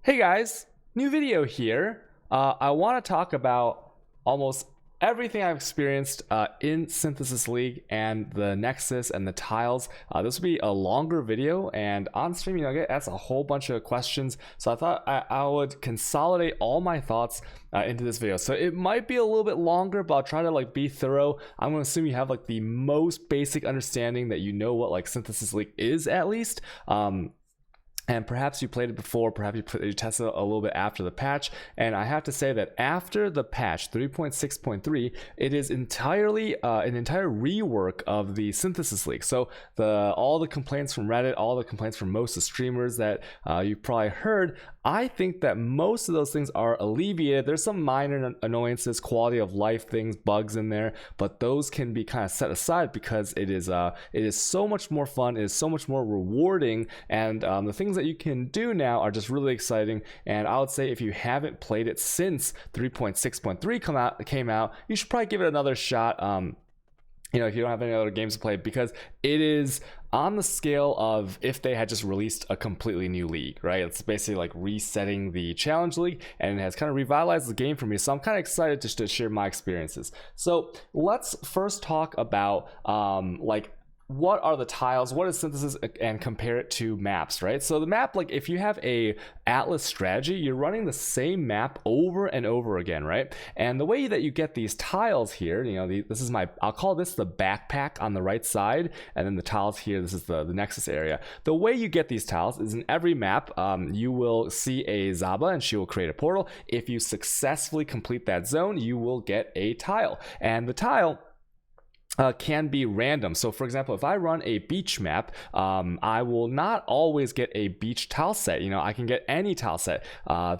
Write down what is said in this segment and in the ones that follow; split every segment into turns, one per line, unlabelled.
Hey guys, new video here. I want to talk about almost everything I've experienced in Synthesis League and the Nexus and the tiles. This will be a longer video, and on stream, I get asked a whole bunch of questions, so I thought I would consolidate all my thoughts into this video. So it might be a little bit longer, but I'll try to be thorough. I'm gonna assume you have the most basic understanding, that you know what Synthesis League is at least. And perhaps you played it before, perhaps you tested it a little bit after the patch. And I have to say that after the patch 3.6.3, it is entirely an entire rework of the Synthesis League. So all the complaints from Reddit, all the complaints from most of the streamers that you've probably heard, I think that most of those things are alleviated. There's some minor annoyances, quality of life things, bugs in there, but those can be kind of set aside because it is so much more fun, it is so much more rewarding, and the things that you can do now are just really exciting. And I would say if you haven't played it since 3.6.3 came out, you should probably give it another shot. If you don't have any other games to play, because it is on the scale of if they had just released a completely new league, right? It's basically resetting the challenge league, and it has kind of revitalized the game for me. So I'm kind of excited to share my experiences. So let's first talk about what are the tiles, what is Synthesis, and compare it to maps, right? So the map, if you have a Atlas strategy, you're running the same map over and over again, right? And the way that you get these tiles here, this is I'll call this the backpack on the right side, and then the tiles here, this is the Nexus area. The way you get these tiles is in every map, you will see a Zaba, and she will create a portal. If you successfully complete that zone, you will get a tile, and the tile can be random. So for example, if I run a beach map, I will not always get a beach tile set. I can get any tile set.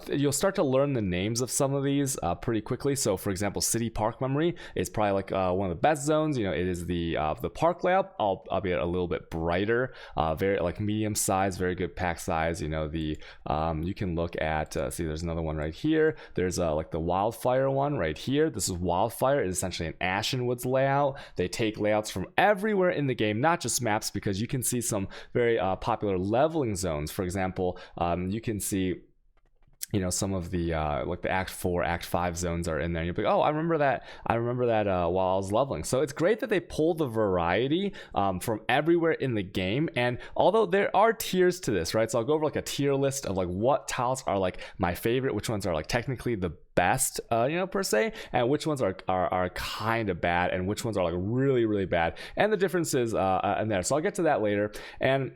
You'll start to learn the names of some of these pretty quickly. So for example, City Park Memory is probably one of the best zones. It is the park layout, albeit a little bit brighter, very medium size, very good pack size. You can look at see, there's another one right here. There's the Wildfire one right here. This is Wildfire. It's essentially an Ashenwoods layout. They take layouts from everywhere in the game, not just maps, because you can see some very popular leveling zones. For example, you can see some of the the Act 4, Act 5 zones are in there. You'll be like, oh, I remember that while I was leveling. So it's great that they pull the variety from everywhere in the game. And although there are tiers to this, right? So I'll go over a tier list of what tiles are my favorite, which ones are technically the best, per se, and which ones are kind of bad, and which ones are really, really bad, and the differences in there. So I'll get to that later. And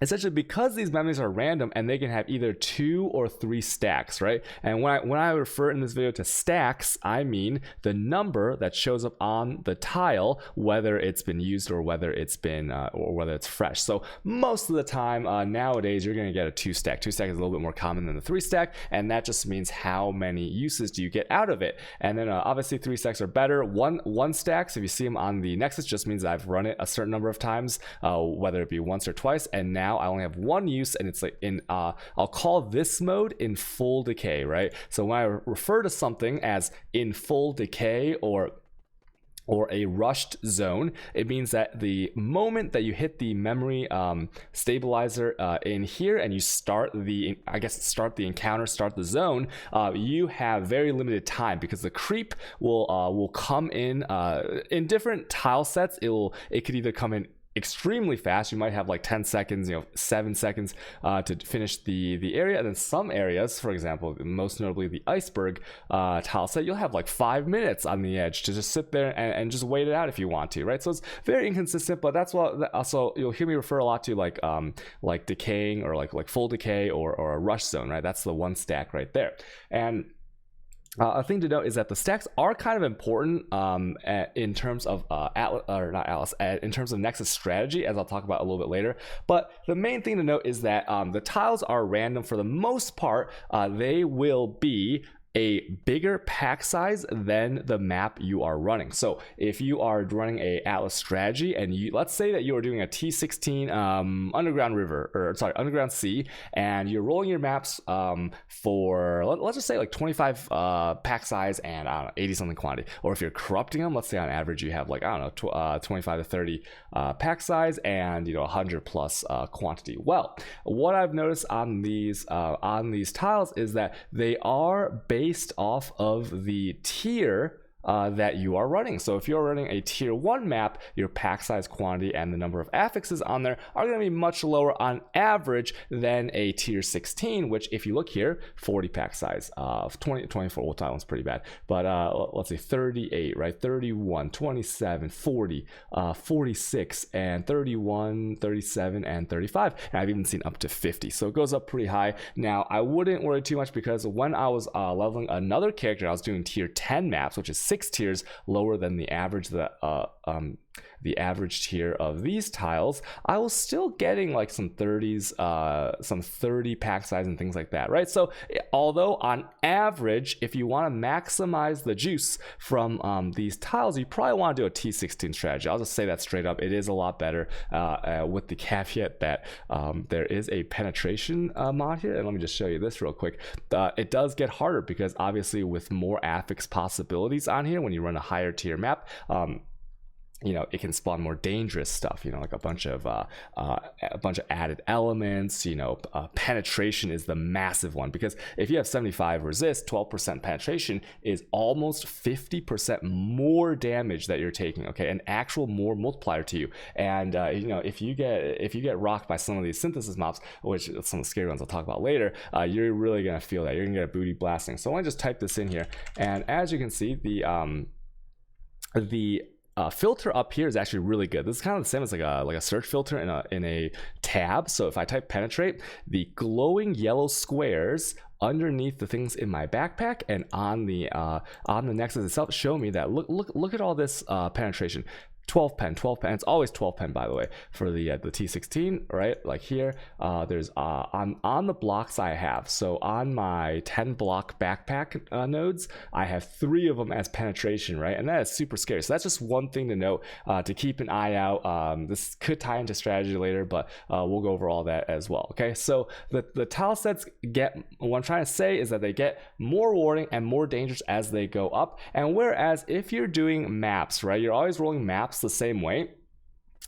essentially, because these memories are random and they can have either 2 or 3 stacks, right? And when I refer in this video to stacks, I mean the number that shows up on the tile, whether it's been used or whether it's been or whether it's fresh. So most of the time nowadays, you're going to get a 2 stack. 2 stack is a little bit more common than the 3 stack, and that just means how many uses do you get out of it. And then obviously 3 stacks are better. One stacks, if you see them on the Nexus, just means I've run it a certain number of times, whether it be once or twice, and now I only have one use, and it's I'll call this mode in full decay, right? So when I refer to something as in full decay or a rushed zone, it means that the moment that you hit the memory stabilizer in here and you start the encounter, start the zone, you have very limited time, because the creep will come in different tile sets. It could either come in extremely fast. You might have 10 seconds, 7 seconds to finish the area, and then some areas, for example, most notably the iceberg tile set, you'll have 5 minutes on the edge to just sit there and just wait it out if you want to, right? So it's very inconsistent, but that's what also you'll hear me refer a lot to, decaying, or like full decay, or a rush zone, right? That's the 1 stack right there. And a thing to note is that the stacks are kind of important in terms of in terms of Nexus strategy, as I'll talk about a little bit later. But the main thing to note is that the tiles are random for the most part. They will be a bigger pack size than the map you are running. So if you are running a Atlas strategy and let's say that you are doing a T16 underground river, or sorry, underground sea, and you're rolling your maps for let's just say like 25 pack size and I don't know 80 something quantity, or if you're corrupting them, let's say on average you have like I don't know 25 to 30 pack size and 100 plus quantity. Well, what I've noticed on these tiles is that they are based off of the tier that you are running. So if you're running a tier 1 map, your pack size, quantity, and the number of affixes on there are going to be much lower on average than a tier 16, which if you look here, 40 pack size, 24, well, that one's pretty bad, but let's say 38, right? 31, 27, 40, 46, and 31, 37, and 35. And I've even seen up to 50. So it goes up pretty high. Now, I wouldn't worry too much because when I was leveling another character, I was doing tier 10 maps, which is 6 tiers lower than the average the average tier of these tiles. I was still getting like some 30s, some 30 pack size and things like that, right? So although on average, if you want to maximize the juice from these tiles, you probably want to do a T16 strategy. I'll just say that straight up. It is a lot better with the caveat that there is a penetration mod here. And let me just show you this real quick. It does get harder because obviously with more affix possibilities on here, when you run a higher tier map, it can spawn more dangerous stuff, like a bunch of added elements. Penetration is the massive one, because if you have 75 resist, 12% penetration is almost 50% more damage that you're taking, okay, an actual more multiplier to you. And if you get rocked by some of these synthesis mobs, which some of the scary ones I'll talk about later, you're really gonna feel that. You're gonna get a booty blasting. So I want to just type this in here, and as you can see, the filter up here is actually really good. This is kind of the same as like a search filter in a tab. So if I type penetrate, the glowing yellow squares underneath the things in my backpack and on the Nexus itself show me that look at all this penetration. 12 pen. It's always 12 pen, by the way, for the T16, right? Like here, there's on the blocks I have. So on my 10 block backpack nodes, I have 3 of them as penetration, right? And that is super scary. So that's just one thing to note, to keep an eye out. This could tie into strategy later, but we'll go over all that as well. Okay, so the tile sets what I'm trying to say is that they get more rewarding and more dangerous as they go up. And whereas if you're doing maps, right, you're always rolling maps the same way,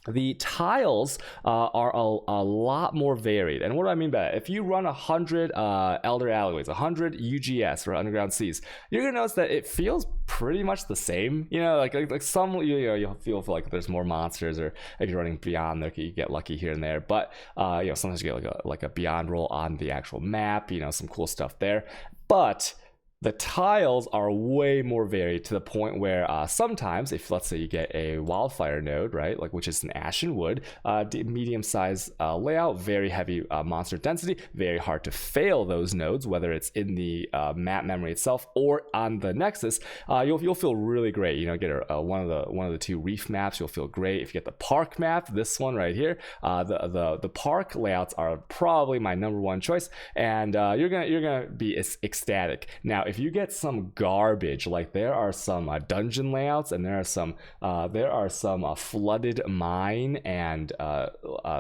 the tiles are a lot more varied. And what do I mean by that? If you run 100 Elder Alleyways, 100 UGS or Underground Seas, you're gonna notice that it feels pretty much the same. Like some you'll feel like there's more monsters, or if you're running Beyond, you get lucky here and there. But sometimes you get like a Beyond roll on the actual map. Some cool stuff there. But the tiles are way more varied, to the point where sometimes, if let's say you get a Wildfire node, right, like which is an Ashen Wood, medium size layout, very heavy monster density, very hard to fail those nodes, whether it's in the map memory itself or on the Nexus. You'll feel really great. Get one of the 2 reef maps, you'll feel great. If you get the park map, this one right here, the park layouts are probably my #1 choice, and you're gonna be ecstatic. Now, if you get some garbage, like there are some dungeon layouts, and there are some flooded mine, and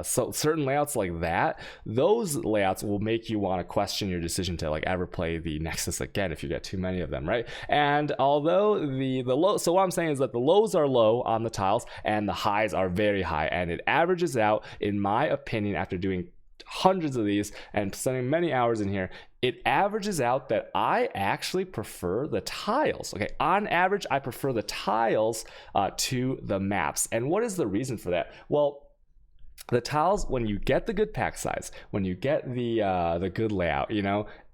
so certain layouts like that, those layouts will make you want to question your decision to like ever play the Nexus again if you get too many of them, right? And although the low, so what I'm saying is that the lows are low on the tiles and the highs are very high, and it averages out, in my opinion, after doing hundreds of these and spending many hours in here, it averages out that I actually prefer the tiles. Okay, on average, I prefer the tiles to the maps. And what is the reason for that? Well, the tiles, when you get the good pack size, when you get the good layout,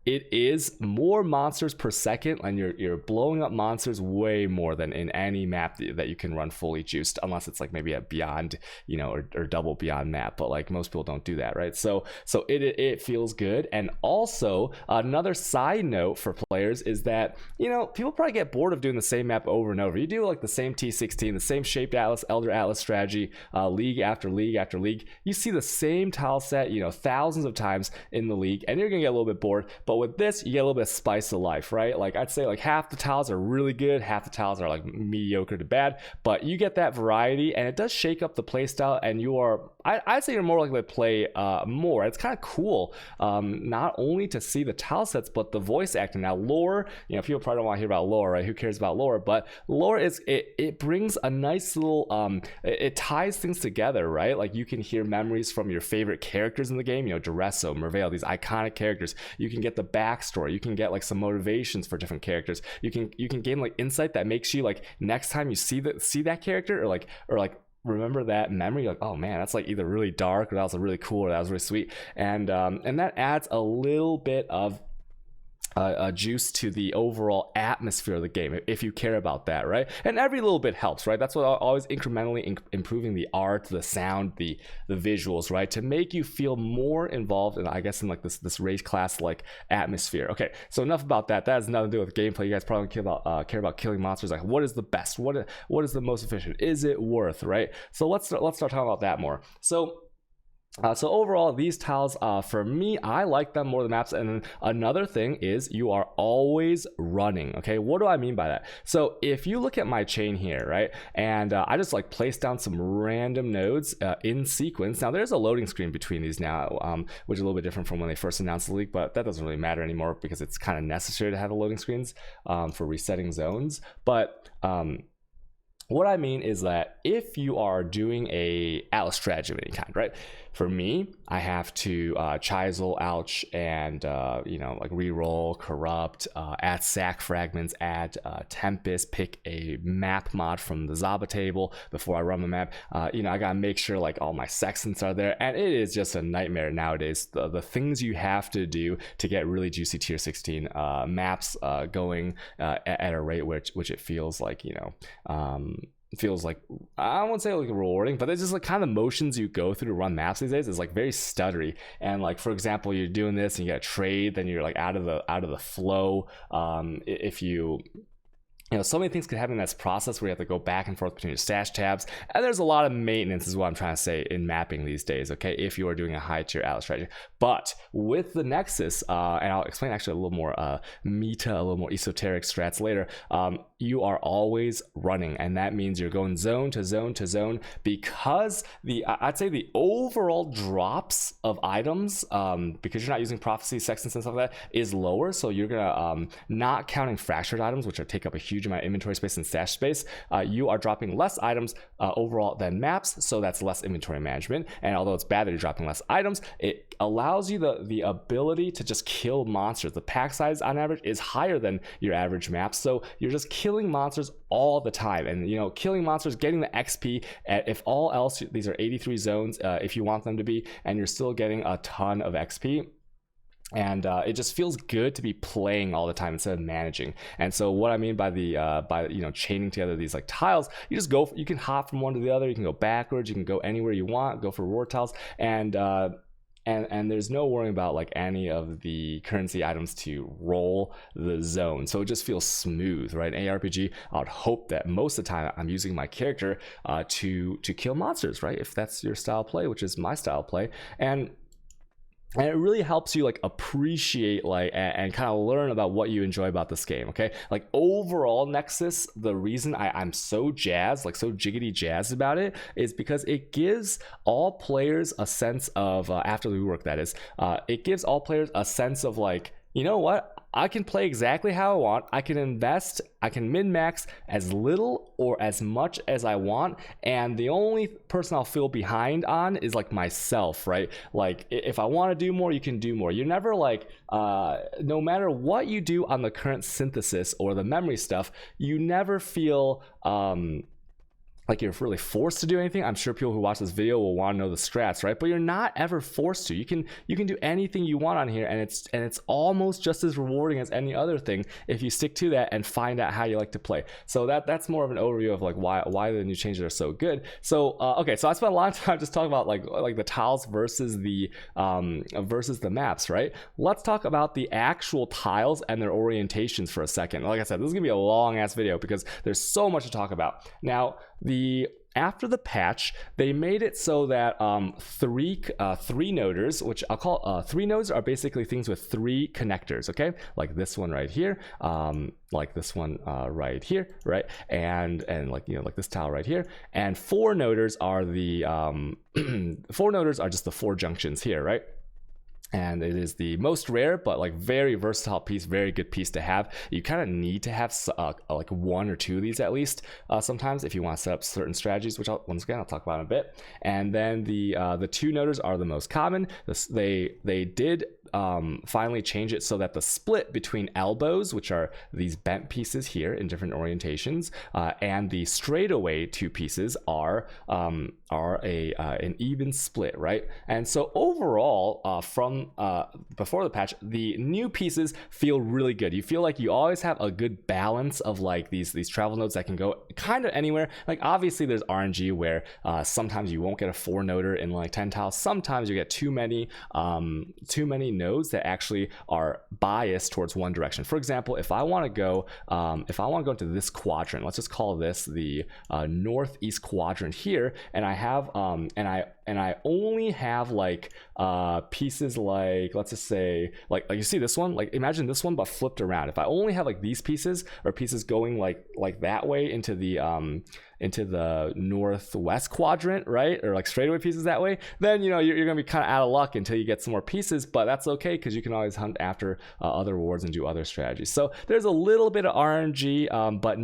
it is more monsters per second, and you're blowing up monsters way more than in any map that you can run fully juiced, unless it's like maybe a Beyond, or double Beyond map. But like most people don't do that, right? So it feels good. And also another side note for players is that people probably get bored of doing the same map over and over. You do like the same T16, the same Shaped Atlas, Elder Atlas strategy, league after league after league. You see the same tile set, thousands of times in the league, and you're gonna get a little bit bored. But with this, you get a little bit of spice of life, right? Like I'd say like half the tiles are really good, half the tiles are like mediocre to bad, but you get that variety, and it does shake up the playstyle, and you are, I'd say you're more likely to play more. It's kind of cool, not only to see the tile sets, but the voice acting. Now lore, you know, people probably don't want to hear about lore, right? Who cares about lore? But lore is, it brings a nice little, it ties things together, right? Like you can hear memories from your favorite characters in the game, you know, Duresso, Merveil, these iconic characters. You can get the backstory, you can get like some motivations for different characters. You can gain like insight that makes you like, next time you see that character, or like remember that memory, like, oh man, that's like either really dark, or that was really cool, or that was really sweet. And that adds a little bit of juice to the overall atmosphere of the game, if you care about that, right? And every little bit helps, right? That's what always incrementally improving the art, the sound, the visuals, right? To make you feel more involved in, I guess, in like this race class like atmosphere. Okay, so enough about that. That has nothing to do with gameplay. You guys probably care about killing monsters. Like, what is the best? What is the most efficient? Is it worth, right? So let's start talking about that more. So overall, these tiles, for me, I like them more than maps. And then another thing is you are always running. Okay, what do I mean by that? So if you look at my chain here, right, and I just like place down some random nodes in sequence. Now there's a loading screen between these now, which is a little bit different from when they first announced the leak, but that doesn't really matter anymore because it's kind of necessary to have the loading screens for resetting zones. But what I mean is that if you are doing a Atlas strategy of any kind, right? For me, I have to chisel, ouch, and like reroll, corrupt, add sack fragments, add Tempest, pick a map mod from the Zaba table before I run the map. I gotta make sure like all my sextants are there, and it is just a nightmare nowadays. The things you have to do to get really juicy tier 16 maps going at a rate which it feels like, feels like, I won't say like rewarding, but it's just like kind of motions you go through to run maps these days is like very stuttery. And like, for example, you're doing this and you get a trade, then you're like out of the flow. If so many things can happen in this process where you have to go back and forth between your stash tabs, and there's a lot of maintenance is what I'm trying to say in mapping these days, okay, if you are doing a high tier Atlas strategy. But with the Nexus, and I'll explain actually a little more meta, a little more esoteric strats later, you are always running, and that means you're going zone to zone to zone, because I'd say the overall drops of items, because you're not using prophecy, sextants, and stuff like that, is lower. So you're gonna not counting fractured items, which take up a huge amount of inventory space and stash space, you are dropping less items overall than maps, so that's less inventory management. And although it's bad that you're dropping less items, it allows you the ability to just kill monsters. The pack size on average is higher than your average map, so you're just killing monsters all the time. And killing monsters, getting the XP, if all else, these are 83 zones if you want them to be, and you're still getting a ton of XP. And it just feels good to be playing all the time instead of managing. And so what I mean by chaining together these like tiles, you can hop from one to the other, you can go backwards, you can go anywhere you want, go for reward tiles, and there's no worrying about like any of the currency items to roll the zone. So it just feels smooth, right? ARPG, I would hope that most of the time I'm using my character to kill monsters, right? If that's your style of play, which is my style of play. And it really helps you like appreciate and kind of learn about what you enjoy about this game. Okay, like overall Nexus, the reason I'm so jazzed, like so jiggity jazzed about it, is because it gives all players a sense of after the rework, that is, it gives all players a sense of like, you know what, I can play exactly how I want. I can invest, I can min-max as little or as much as I want, and the only person I'll feel behind on is like myself, right? Like if I want to do more, you can do more. You're never like, no matter what you do on the current synthesis or the memory stuff, you never feel like you're really forced to do anything. I'm sure people who watch this video will want to know the strats, right? But you're not ever forced to. You can do anything you want on here, and it's almost just as rewarding as any other thing if you stick to that and find out how you like to play. So that's more of an overview of like why the new changes are so good. So okay, so I spent a lot of time just talking about like the tiles versus the maps, right? Let's talk about the actual tiles and their orientations for a second. Like I said, this is gonna be a long ass video because there's so much to talk about. Now, the after the patch, they made it so that three noders, which I'll call three nodes, are basically things with three connectors, okay? Like this one right here, like this one right here, right? And like, you know, like this tile right here. And four noders are the four noders are just the four junctions here, right? And it is the most rare, but like very versatile piece, very good piece to have. You kind of need to have like one or two of these at least sometimes if you want to set up certain strategies, which once again I'll talk about in a bit. And then the two noders are the most common. They did finally change it so that the split between elbows, which are these bent pieces here in different orientations, and the straightaway two pieces are an even split, right? And so overall, from before the patch, the new pieces feel really good. You feel like you always have a good balance of like these travel nodes that can go kind of anywhere. Like obviously there's RNG where sometimes you won't get a four noder in like 10 tiles. Sometimes you get too many nodes that actually are biased towards one direction. For example, if I want to go into this quadrant, let's just call this the northeast quadrant here, and I have and I only have like pieces like, let's just say like you see this one, like imagine this one but flipped around. If I only have like these pieces or pieces going like that way into the northwest quadrant, right? Or like straightaway pieces that way, then you know you're gonna be kind of out of luck until you get some more pieces, but that's okay because you can always hunt after other rewards and do other strategies. So there's a little bit of RNG, but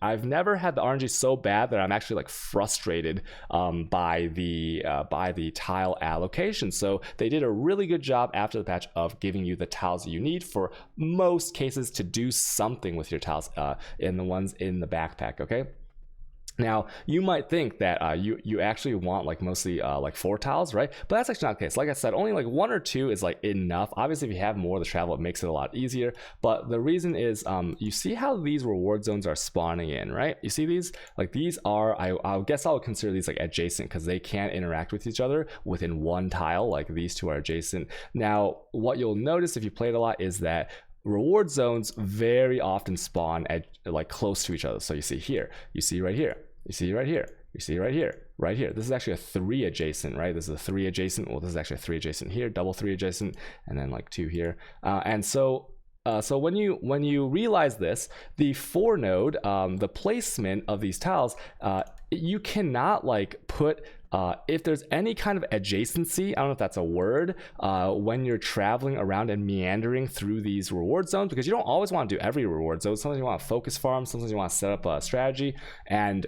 I've never had the RNG so bad that I'm actually like frustrated by the tile allocation. So they did a really good job after the patch of giving you the tiles you need for most cases to do something with your tiles in the ones in the backpack, okay? Now, you might think that you actually want like mostly like four tiles, right? But that's actually not the case. Like I said, only like one or two is like enough. Obviously, if you have more of the travel, it makes it a lot easier. But the reason is you see how these reward zones are spawning in, right? You see these? Like these are, I guess I would consider these like adjacent because they can interact with each other within one tile. Like these two are adjacent. Now, what you'll notice if you played a lot is that reward zones very often spawn at like close to each other. So you see here, you see right here, you see right here, you see right here, right here. This is actually a 3 adjacent, right? This is a 3 adjacent. Well, this is actually a 3 adjacent here, double 3 adjacent, and then like 2 here. And so when you realize this, the 4 node, the placement of these tiles, you cannot like put if there's any kind of adjacency, I don't know if that's a word, when you're traveling around and meandering through these reward zones, because you don't always want to do every reward zone. Sometimes you want to focus farm, sometimes you want to set up a strategy, and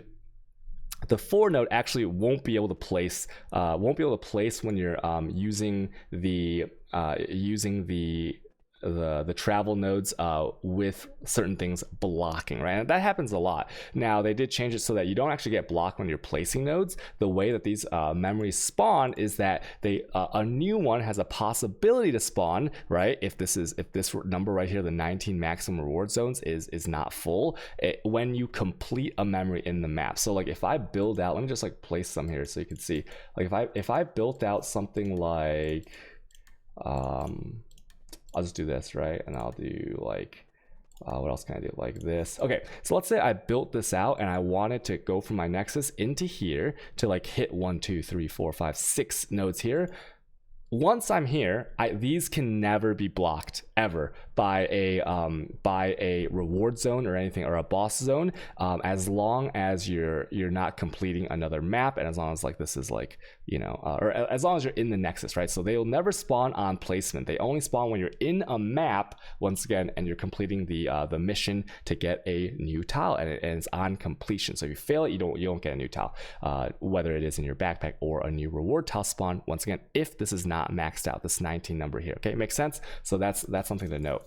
the 4 node actually won't be able to place when you're using the travel nodes with certain things blocking, right? And that happens a lot. Now they did change it so that you don't actually get blocked when you're placing nodes. The way that these memories spawn is that a new one has a possibility to spawn, right? If this number right here, the 19 maximum reward zones is not full, when you complete a memory in the map. So like if I build out, let me just like place some here so you can see. Like if I built out something like I'll just do this, right? And I'll do like, what else can I do? Like this. Okay, so let's say I built this out and I wanted to go from my Nexus into here to like hit 1, 2, 3, 4, 5, 6 nodes here. Once I'm here, these can never be blocked ever by a reward zone or anything, or a boss zone, as long as you're not completing another map, and as long as like this is like, you know, or as long as you're in the Nexus, right? So they'll never spawn on placement. They only spawn when you're in a map once again, and you're completing the mission to get a new tile, and it's on completion. So if you fail it, you don't get a new tile, whether it is in your backpack or a new reward tile spawn. Once again, if this is not maxed out, this 19 number here. Okay, makes sense. So that's something to note.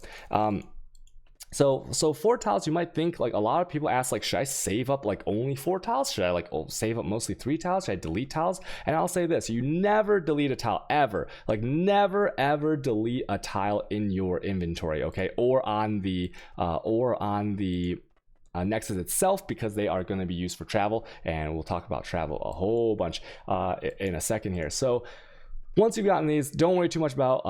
So 4 tiles, you might think, like a lot of people ask, like, should I save up like only 4 tiles? Should I like save up mostly 3 tiles? Should I delete tiles? And I'll say this: you never delete a tile ever. Like never ever delete a tile in your inventory, okay, or on the Nexus itself, because they are going to be used for travel, and we'll talk about travel a whole bunch in a second here. So once you've gotten these, don't worry too much about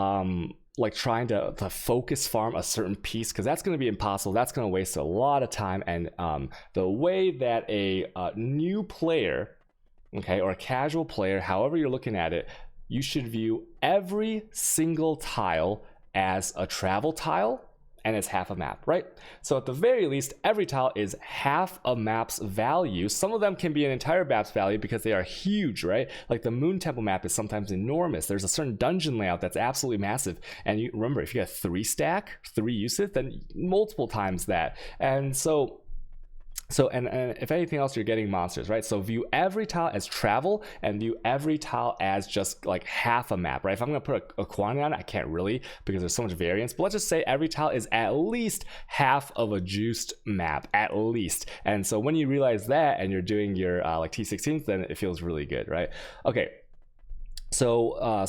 like trying to focus farm a certain piece, because that's going to be impossible. That's going to waste a lot of time. And the way that a new player, okay, or a casual player, however you're looking at it, you should view every single tile as a travel tile, and it's half a map, right? So at the very least, every tile is half a map's value. Some of them can be an entire map's value because they are huge, right? Like the Moon Temple map is sometimes enormous. There's a certain dungeon layout that's absolutely massive. And you remember, if you got 3 stack, 3 usage, then multiple times that. And and if anything else, you're getting monsters, right? So view every tile as travel and view every tile as just like half a map, right? If I'm going to put a quantity on it, I can't really because there's so much variance. But let's just say every tile is at least half of a juiced map, at least. And so when you realize that and you're doing your like T16s, then it feels really good, right? Okay. So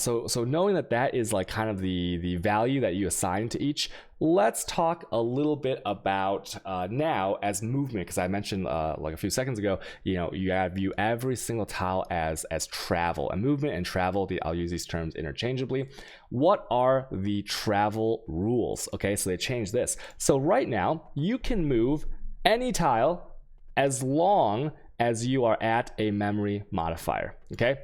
knowing that is like kind of the value that you assign to each, let's talk a little bit about now as movement, because I mentioned like a few seconds ago, you know, you gotta view every single tile as travel. And movement and travel, I'll use these terms interchangeably. What are the travel rules? Okay, so they changed this. So right now you can move any tile as long as you are at a memory modifier. Okay.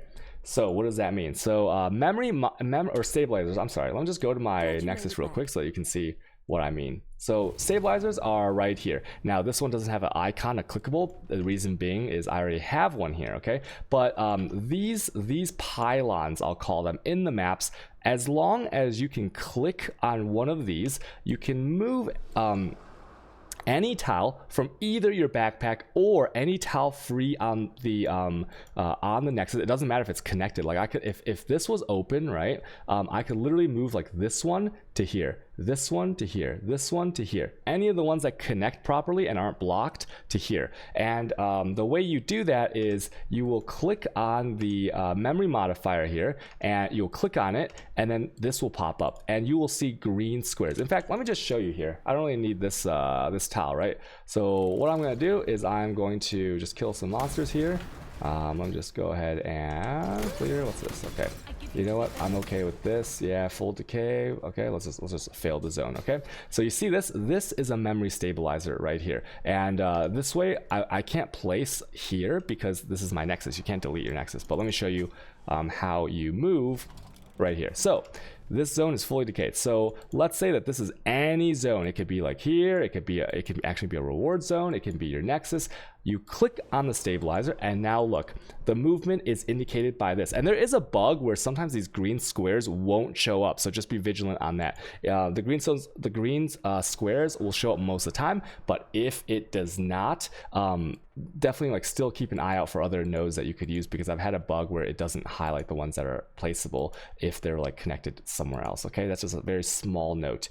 So what does that mean? So memory or stabilizers, I'm sorry, let me just go to my Nexus real quick so that you can see what I mean. So stabilizers are right here. Now this one doesn't have an icon, a clickable. The reason being is I already have one here, okay? But these pylons, I'll call them, in the maps, as long as you can click on one of these, you can move any tile from either your backpack or any tile free on the Nexus. It doesn't matter if it's connected. Like I could, if this was open, right, I could literally move like this one to here, this one to here, this one to here, any of the ones that connect properly and aren't blocked to here. And the way you do that is you will click on the memory modifier here, and you'll click on it, and then this will pop up and you will see green squares. In fact, let me just show you here. I don't really need this this tile, right? So what I'm going to do is I'm going to just kill some monsters here. Let me just go ahead and clear. What's this? Okay, you know what, I'm okay with this. Yeah, full decay. Okay, let's just fail the zone. Okay, so you see this is a memory stabilizer right here, and this way I can't place here because this is my Nexus. You can't delete your Nexus, but let me show you how you move right here. So this zone is fully decayed. So let's say that this is any zone. It could be like here, it could actually be a reward zone, it can be your Nexus. You click on the stabilizer, and now look, the movement is indicated by this. And there is a bug where sometimes these green squares won't show up, so just be vigilant on that. The green squares will show up most of the time, but if it does not, definitely like still keep an eye out for other nodes that you could use, because I've had a bug where it doesn't highlight the ones that are placeable if they're like connected somewhere else. Okay, that's just a very small note.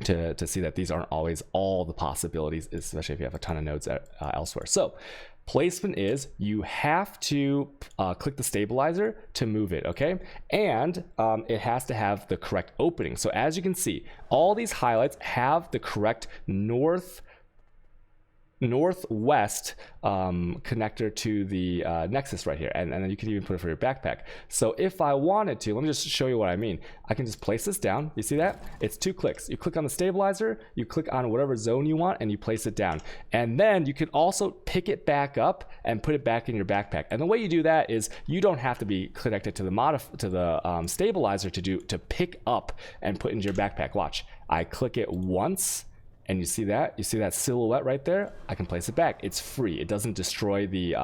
To see that these aren't always all the possibilities, especially if you have a ton of nodes elsewhere. So placement is you have to click the stabilizer to move it, okay? And it has to have the correct opening. So as you can see, all these highlights have the correct northwest connector to the Nexus right here, and then you can even put it for your backpack. So if I wanted to, let me just show you what I mean. I can just place this down. You see that? It's 2 clicks. You click on the stabilizer, you click on whatever zone you want, and you place it down. And then you can also pick it back up and put it back in your backpack. And the way you do that is you don't have to be connected to the stabilizer to pick up and put into your backpack. Watch. I click it once, and you see that silhouette right there. I can place it back. It's free. It doesn't destroy the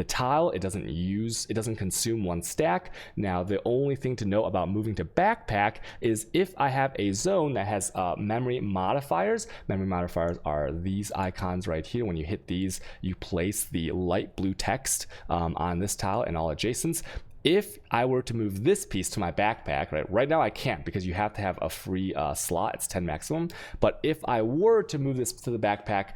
tile. It doesn't consume 1 stack. Now the only thing to know about moving to backpack is if I have a zone that has memory modifiers. Memory modifiers are these icons right here. When you hit these, you place the light blue text on this tile and all adjacents. If I were to move this piece to my backpack, right now I can't because you have to have a free slot. It's 10 maximum. But if I were to move this to the backpack,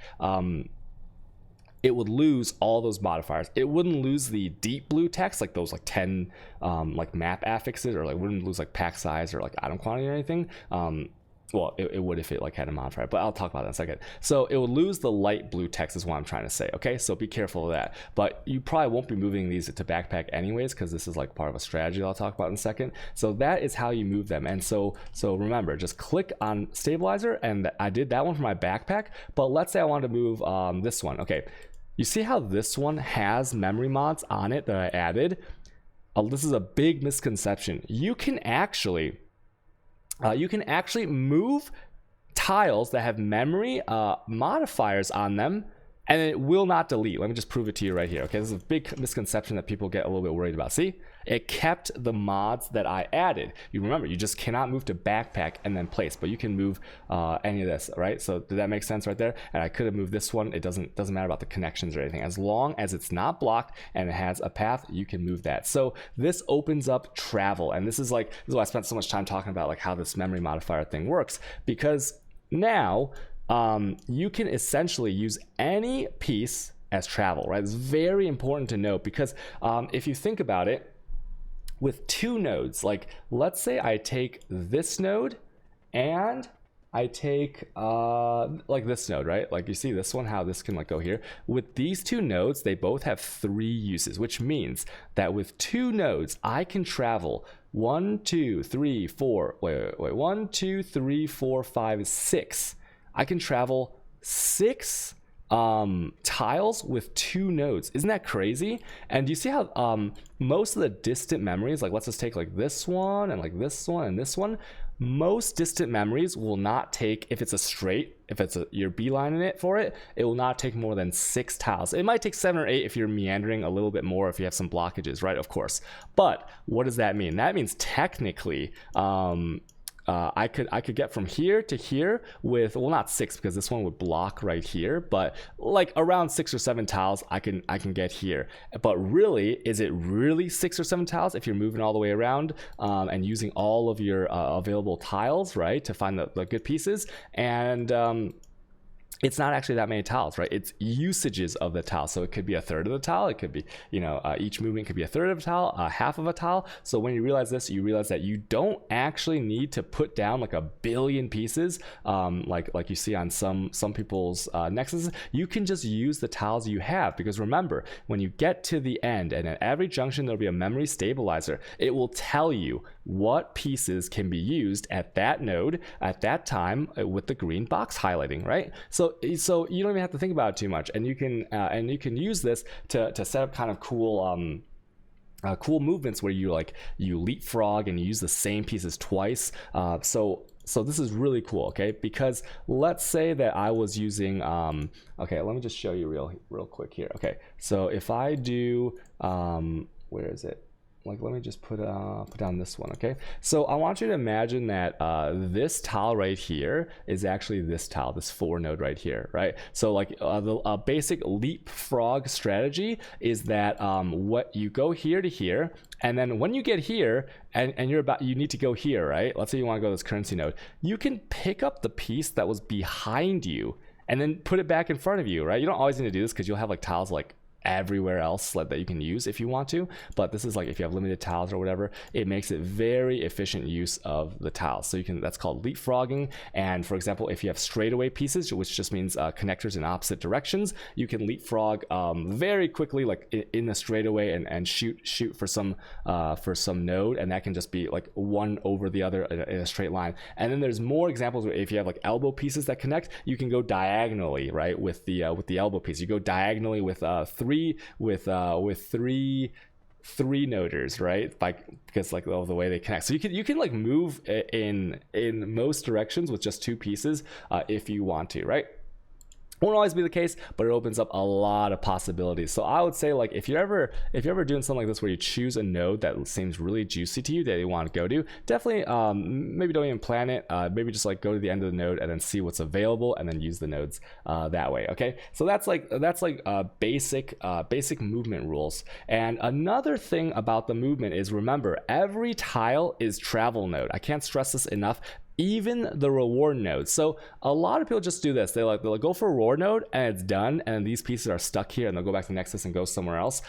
it would lose all those modifiers. It wouldn't lose the deep blue text, like those like 10 like map affixes, or like wouldn't lose like pack size or like item quantity or anything. well, it would if it like had a modifier, but I'll talk about that in a second. So it will lose the light blue text is what I'm trying to say. Okay, so be careful of that. But you probably won't be moving these to backpack anyways, because this is like part of a strategy I'll talk about in a second. So that is how you move them. And so remember, just click on stabilizer, and I did that one for my backpack. But let's say I want to move this one. Okay, you see how this one has memory mods on it that I added? This is a big misconception. You can actually move tiles that have memory modifiers on them, and it will not delete. Let me just prove it to you right here. Okay, this is a big misconception that people get a little bit worried about. See, it kept the mods that I added. You remember, you just cannot move to backpack and then place, but you can move any of this, right? So did that make sense right there? And I could have moved this one. It doesn't matter about the connections or anything. As long as it's not blocked and it has a path, you can move that. So this opens up travel, and this is why I spent so much time talking about like how this memory modifier thing works, because now you can essentially use any piece as travel, right? It's very important to note, because if you think about it, with two nodes, like let's say I take this node and I take like this node, right? Like you see this one, how this can like go here. With these two nodes, they both have 3 uses, which means that with 2 nodes, I can travel 1, 2, 3, 4, wait, 1, 2, 3, 4, 5, 6. I can travel 6 tiles with 2 nodes. Isn't that crazy? And do you see how most of the distant memories, like let's just take like this one and like this one and this one, most distant memories will not take, if it's a straight, if it's you're beelining it for it, it will not take more than 6 tiles. It might take 7 or 8 if you're meandering a little bit more, if you have some blockages, right? Of course. But what does that mean? That means technically I could get from here to here with, well, not 6 because this one would block right here, but like around 6 or 7 tiles I can get here. But really, is it really 6 or 7 tiles if you're moving all the way around and using all of your available tiles, right, to find the good pieces? And it's not actually that many tiles, right? It's usages of the tile. So it could be a third of the tile. It could be, each movement could be a third of a tile, half of a tile. So when you realize this, you realize that you don't actually need to put down like a billion pieces, like you see on some people's Nexuses. You can just use the tiles you have, because remember, when you get to the end and at every junction, there'll be a memory stabilizer. It will tell you what pieces can be used at that node at that time with the green box highlighting, right? So you don't even have to think about it too much, and you can use this to set up kind of cool cool movements where you leapfrog and you use the same pieces twice. So this is really cool, okay? Because let's say that I was using okay, let me just show you real quick here. Okay, so if I do where is it? Like, let me just put down this one, okay? So I want you to imagine that this tile right here is actually this tile, this 4 node right here, right? So like the basic leapfrog strategy is that what you go here to here, and then when you get here and you need to go here, right? Let's say you want to go to this currency node, you can pick up the piece that was behind you and then put it back in front of you, right? You don't always need to do this because you'll have like tiles like everywhere else that you can use if you want to, but this is like if you have limited tiles or whatever, it makes it very efficient use of the tiles. So that's called leapfrogging. And for example, if you have straightaway pieces, which just means connectors in opposite directions, you can leapfrog very quickly, like in the straightaway, and shoot for some node, and that can just be like one over the other in a straight line. And then there's more examples where if you have like elbow pieces that connect, you can go diagonally, right, with the elbow piece. You go diagonally with three noders, right? Because like the way they connect. So you can like move in most directions with just 2 pieces if you want to, right? Won't always be the case, but it opens up a lot of possibilities. So I would say, like, if you're ever doing something like this where you choose a node that seems really juicy to you that you want to go to, definitely maybe don't even plan it. Maybe just like go to the end of the node and then see what's available and then use the nodes that way. Okay, so that's like basic movement rules. And another thing about the movement is, remember, every tile is travel node. I can't stress this enough. Even the reward node. So a lot of people just do this. They'll go for a reward node and it's done, and these pieces are stuck here and they'll go back to Nexus and go somewhere else.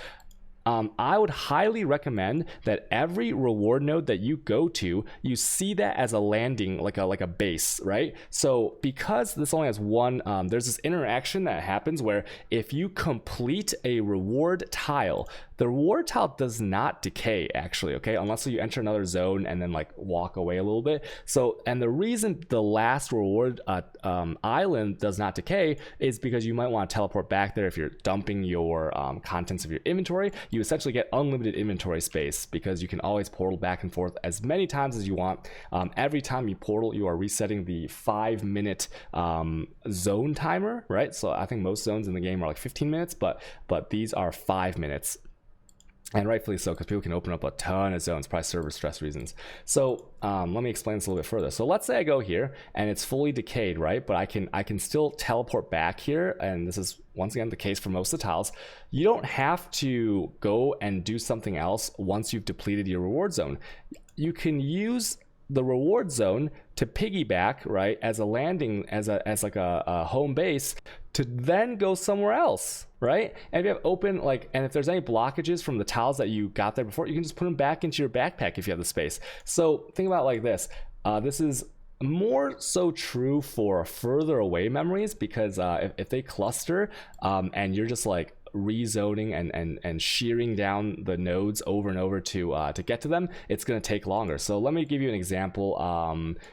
I would highly recommend that every reward node that you go to, you see that as a landing, like a base, right? So because this only has one, there's this interaction that happens where if you complete a reward tile, the reward tile does not decay actually, okay, unless you enter another zone and then like walk away a little bit. So, and the reason the last reward island does not decay is because you might want to teleport back there. If you're dumping your contents of your inventory, you essentially get unlimited inventory space because you can always portal back and forth as many times as you want. Every time you portal, you are resetting the 5-minute zone timer, right? So I think most zones in the game are like 15 minutes, but these are 5 minutes. And rightfully so, because people can open up a ton of zones, probably server stress reasons. So let me explain this a little bit further. So let's say I go here and it's fully decayed, right? But I can still teleport back here, and this is once again the case for most of the tiles. You don't have to go and do something else once you've depleted your reward zone. You can use the reward zone to piggyback, right, as a landing, as like a home base, to then go somewhere else, right? And if you have open, like, and if there's any blockages from the tiles that you got there before, you can just put them back into your backpack if you have the space. So think about it like this. This is more so true for further away memories, because if they cluster and you're just like rezoning and shearing down the nodes over and over to get to them, it's going to take longer. So let me give you an example.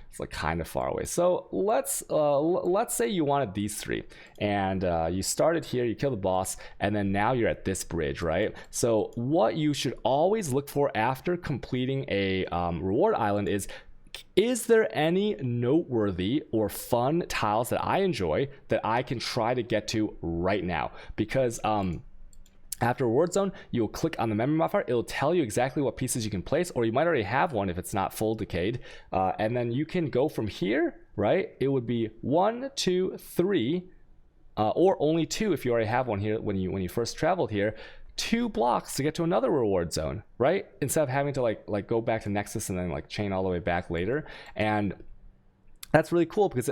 It's like kind of far away. So let's say you wanted these three, and you started here, you killed the boss, and then now you're at this bridge, right? So what you should always look for after completing a reward island is there any noteworthy or fun tiles that I enjoy that I can try to get to right now? Because after reward zone, you'll click on the memory modifier. It'll tell you exactly what pieces you can place, or you might already have one if it's not full decayed. And then you can go from here, right? It would be 1, 2, 3, or only 2 if you already have one here when you first traveled here. 2 blocks to get to another reward zone, right? Instead of having to like go back to Nexus and then like chain all the way back later. And that's really cool, because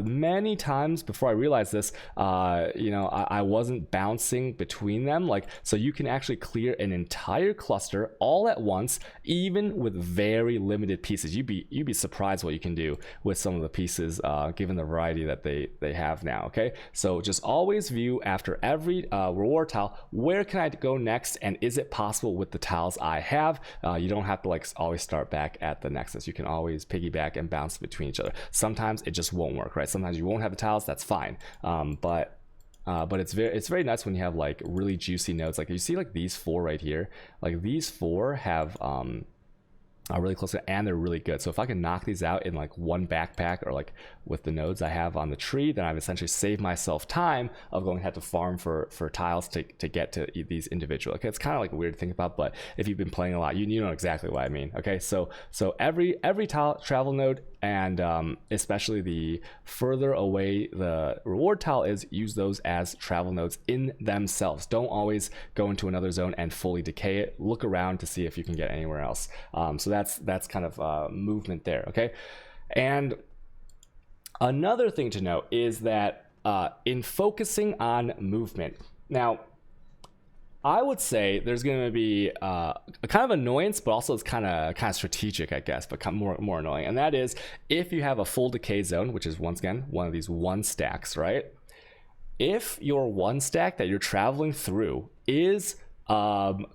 many times before I realized this, I wasn't bouncing between them. Like, so you can actually clear an entire cluster all at once, even with very limited pieces. You'd be surprised what you can do with some of the pieces, given the variety that they have now. Okay, so just always view after every reward tile, where can I go next, and is it possible with the tiles I have? You don't have to like always start back at the Nexus. You can always piggyback and bounce between each other. Sometimes it just won't work, right? Sometimes you won't have the tiles, that's fine. But it's very nice when you have like really juicy nodes. Like you see like these 4 right here, like these 4 have are really close to, and they're really good. So if I can knock these out in like one backpack, or like with the nodes I have on the tree, then I've essentially saved myself time of going to have to farm for tiles to get to these individual. Okay, it's kind of like weird to think about, but if you've been playing a lot, you know exactly what I mean. Okay, so every tile travel node, and especially the further away the reward tile is, use those as travel nodes in themselves. Don't always go into another zone and fully decay it. Look around to see if you can get anywhere else. So that's kind of movement there. Okay, and another thing to note is that in focusing on movement, now I would say there's going to be a kind of annoyance, but also it's kind of strategic, I guess, but more annoying. And that is if you have a full decay zone, which is once again one of these 1 stacks, right? If your 1 stack that you're traveling through is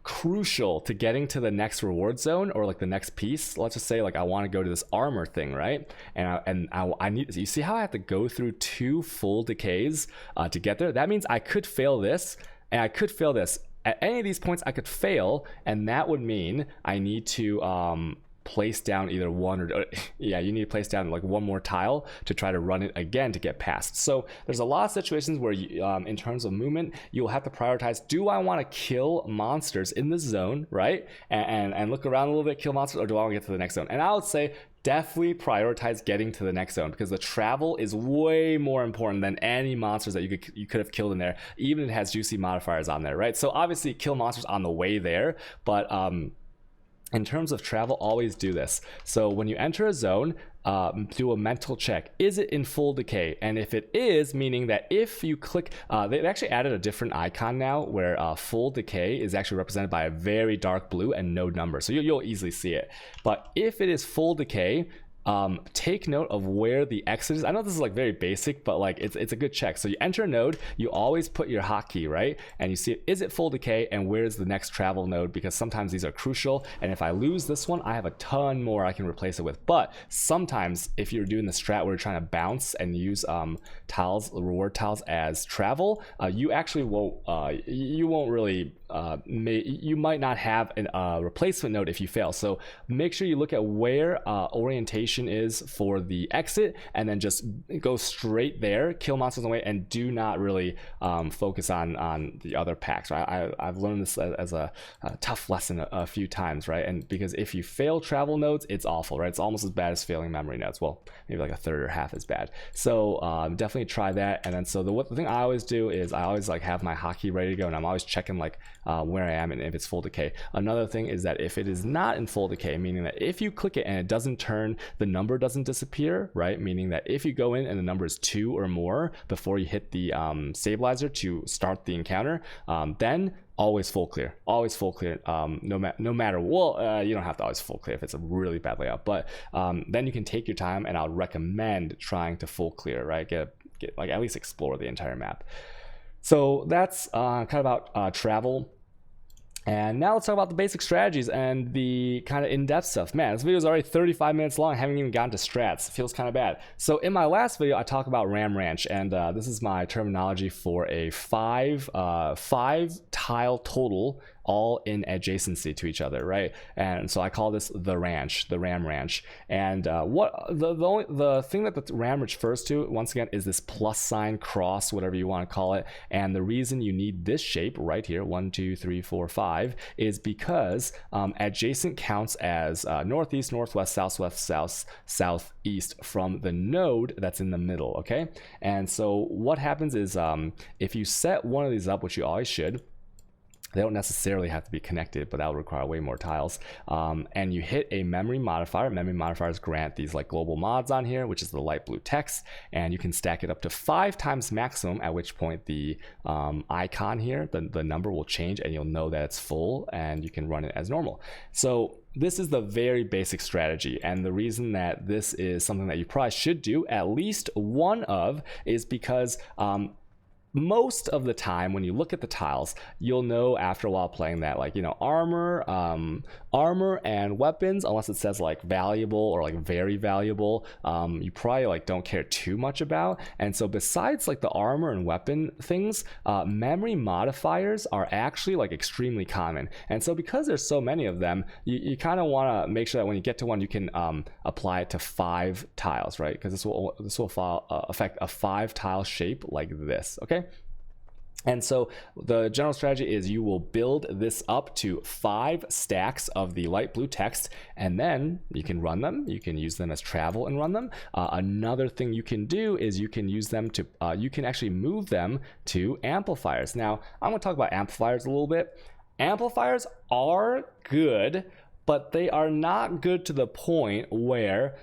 crucial to getting to the next reward zone, or like the next piece, let's just say like I want to go to this armor thing, right? And I need, you see how I have to go through 2 full decays to get there? That means I could fail this, and I could fail this. At any of these points I could fail, and that would mean I need to place down either one or yeah, you need to place down like 1 more tile to try to run it again to get past. So there's a lot of situations where you, in terms of movement, you'll have to prioritize, do I want to kill monsters in this zone, right? And look around a little bit, kill monsters, or do I want to get to the next zone? And I would say definitely prioritize getting to the next zone, because the travel is way more important than any monsters that you could have killed in there, even if it has juicy modifiers on there, right? So obviously kill monsters on the way there, but in terms of travel, always do this. So when you enter a zone, do a mental check. Is it in full decay? And if it is, meaning that if you click, they actually added a different icon now where full decay is actually represented by a very dark blue and no number. So you'll easily see it. But if it is full decay, take note of where the exit is. I know this is like very basic, but like it's a good check. So you enter a node, you always put your hotkey, right? And you see, is it full decay and where's the next travel node? Because sometimes these are crucial. And if I lose this one, I have a ton more I can replace it with. But sometimes if you're doing the strat where you're trying to bounce and use tiles, reward tiles as travel, you actually won't, you won't really, you might not have a replacement node if you fail. So make sure you look at where orientation is for the exit, and then just go straight there, kill monsters on the way, and do not really focus on the other packs, right? I've learned this as a tough lesson a few times, right? And because if you fail travel nodes, it's awful, right? It's almost as bad as failing memory nodes. Well, maybe like a third or half as bad. So definitely try that. And then so the thing I always do is I always like have my hotkey ready to go, and I'm always checking like where I am and if it's full decay. Another thing is that if it is not in full decay, meaning that if you click it and it doesn't turn, the number doesn't disappear, right? Meaning that if you go in and the number is 2 or more before you hit the stabilizer to start the encounter, then always full clear, always full clear. No matter, well, you don't have to always full clear if it's a really bad layout, but then you can take your time, and I would recommend trying to full clear, right? Get like at least explore the entire map. So that's kind of about travel. And now let's talk about the basic strategies and the kind of in-depth stuff. Man, this video is already 35 minutes long. I haven't even gotten to strats. It feels kind of bad. So in my last video, I talked about Ram Ranch, and this is my terminology for a five tile total, all in adjacency to each other, right? And so I call this the ranch, the Ram Ranch. And what the thing that the Ram refers to, once again, is this plus sign, cross, whatever you want to call it. And the reason you need this shape right here, 1, 2, 3, 4, 5, is because adjacent counts as northeast, northwest, southwest, southeast from the node that's in the middle, okay? And so what happens is if you set one of these up, which you always should, they don't necessarily have to be connected, but that would require way more tiles. And you hit a memory modifier. Memory modifiers grant these like global mods on here, which is the light blue text, and you can stack it up to 5 times maximum, at which point the icon here, the number will change, and you'll know that it's full, and you can run it as normal. So this is the very basic strategy, and the reason that this is something that you probably should do at least one of is because most of the time when you look at the tiles, you'll know after a while playing that, like, you know, armor and weapons, unless it says like valuable or like very valuable, you probably like don't care too much about. And so besides like the armor and weapon things, memory modifiers are actually like extremely common. And so because there's so many of them, you kind of want to make sure that when you get to one, you can apply it to 5 tiles, right? Because this will affect a 5 tile shape like this, okay? And so the general strategy is you will build this up to 5 stacks of the light blue text, and then you can run them. You can use them as travel and run them. Another thing you can do is you can use them to, you can actually move them to amplifiers. Now, I'm going to talk about amplifiers a little bit. Amplifiers are good, but they are not good to the point where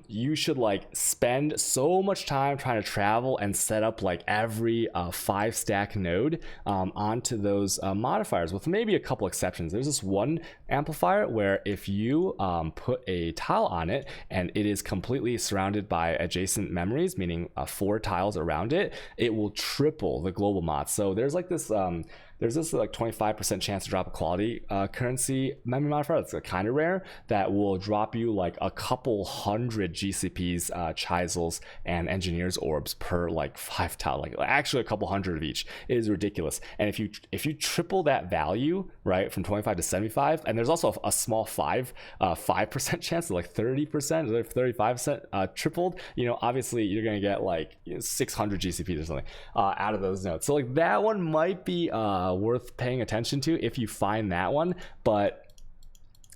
you should like spend so much time trying to travel and set up like every 5 stack node onto those modifiers, with maybe a couple exceptions. There's this one amplifier where if you put a tile on it and it is completely surrounded by adjacent memories, meaning 4 tiles around it, it will triple the global mod. So there's like this like 25% chance to drop a quality currency memory modifier that's kind of rare, that will drop you like a couple hundred GCPs, chisels, and engineers orbs per like 5 tile, like actually a couple hundred of each. It is ridiculous. And if you triple that value, right, from 25 to 75, and there's also a small 5% chance, so like 30% or 35% tripled, you know, obviously you're gonna get like 600 GCPs or something out of those nodes. So like that one might be worth paying attention to if you find that one, but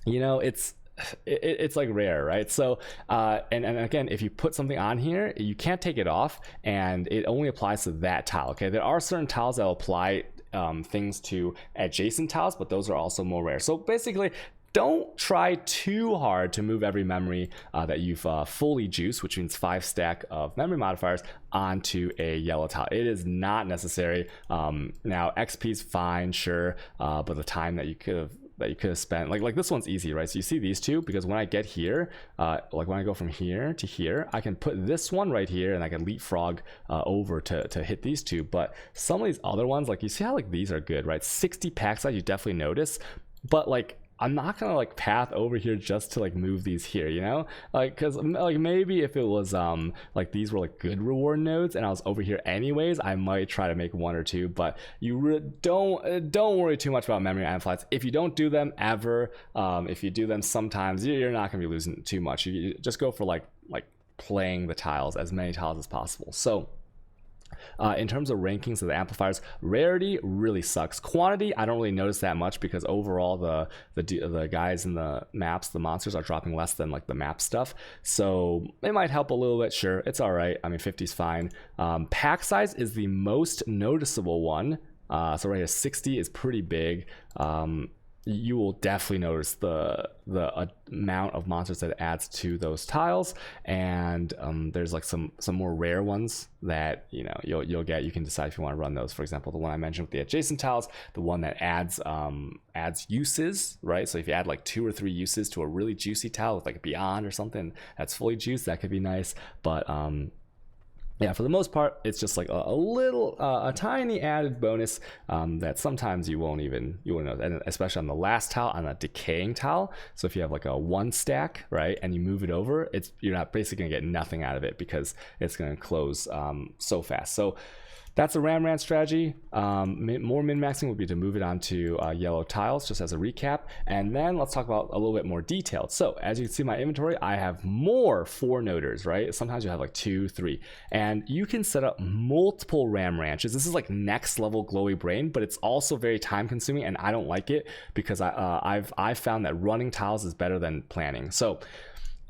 you know, it's like rare, right? So and again, if you put something on here, you can't take it off, and it only applies to that tile. Okay, there are certain tiles that will apply things to adjacent tiles, but those are also more rare. So basically, don't try too hard to move every memory that you've fully juiced, which means 5 stack of memory modifiers, onto a yellow tile. It is not necessary. Now XP is fine, sure, but the time that you could have spent, like this one's easy, right? So you see these two, because when I get here, like when I go from here to here, I can put this one right here and I can leapfrog over to hit these two. But some of these other ones, like you see how like these are good, right? 60 pack size, you definitely notice, but like I'm not gonna like path over here just to like move these here, you know, like because like maybe if it was like these were like good reward nodes and I was over here anyways, I might try to make 1 or 2, but you don't worry too much about memory amplifiers. If you don't do them ever, if you do them sometimes, you're not gonna be losing too much. You just go for like playing the tiles, as many tiles as possible. So in terms of rankings of the amplifiers, rarity really sucks. Quantity, I don't really notice that much, because overall the guys in the maps, the monsters, are dropping less than like the map stuff. So it might help a little bit, sure. It's all right. I mean, 50 is fine. Pack size is the most noticeable one. So right here, 60 is pretty big. You will definitely notice the amount of monsters that it adds to those tiles, and there's like some more rare ones that you'll get. You can decide if you want to run those. For example, the one I mentioned with the adjacent tiles, the one that adds uses, right? So if you add like 2 or 3 uses to a really juicy tile with like a beyond or something that's fully juiced, that could be nice. But yeah, for the most part, it's just like a tiny added bonus that sometimes you won't know, and especially on the last tile, on a decaying tile. So if you have like a 1 stack, right, and you move it over, you're not basically gonna get nothing out of it, because it's gonna close so fast. So that's a Ramran strategy. More min-maxing would be to move it onto yellow tiles, just as a recap. And then let's talk about a little bit more detailed. So as you can see in my inventory, I have more 4-noders, right? Sometimes you have like 2, 3. And you can set up multiple Ram Ranches. This is like next level glowy brain, but it's also very time consuming, and I don't like it, because I've found that running tiles is better than planning. So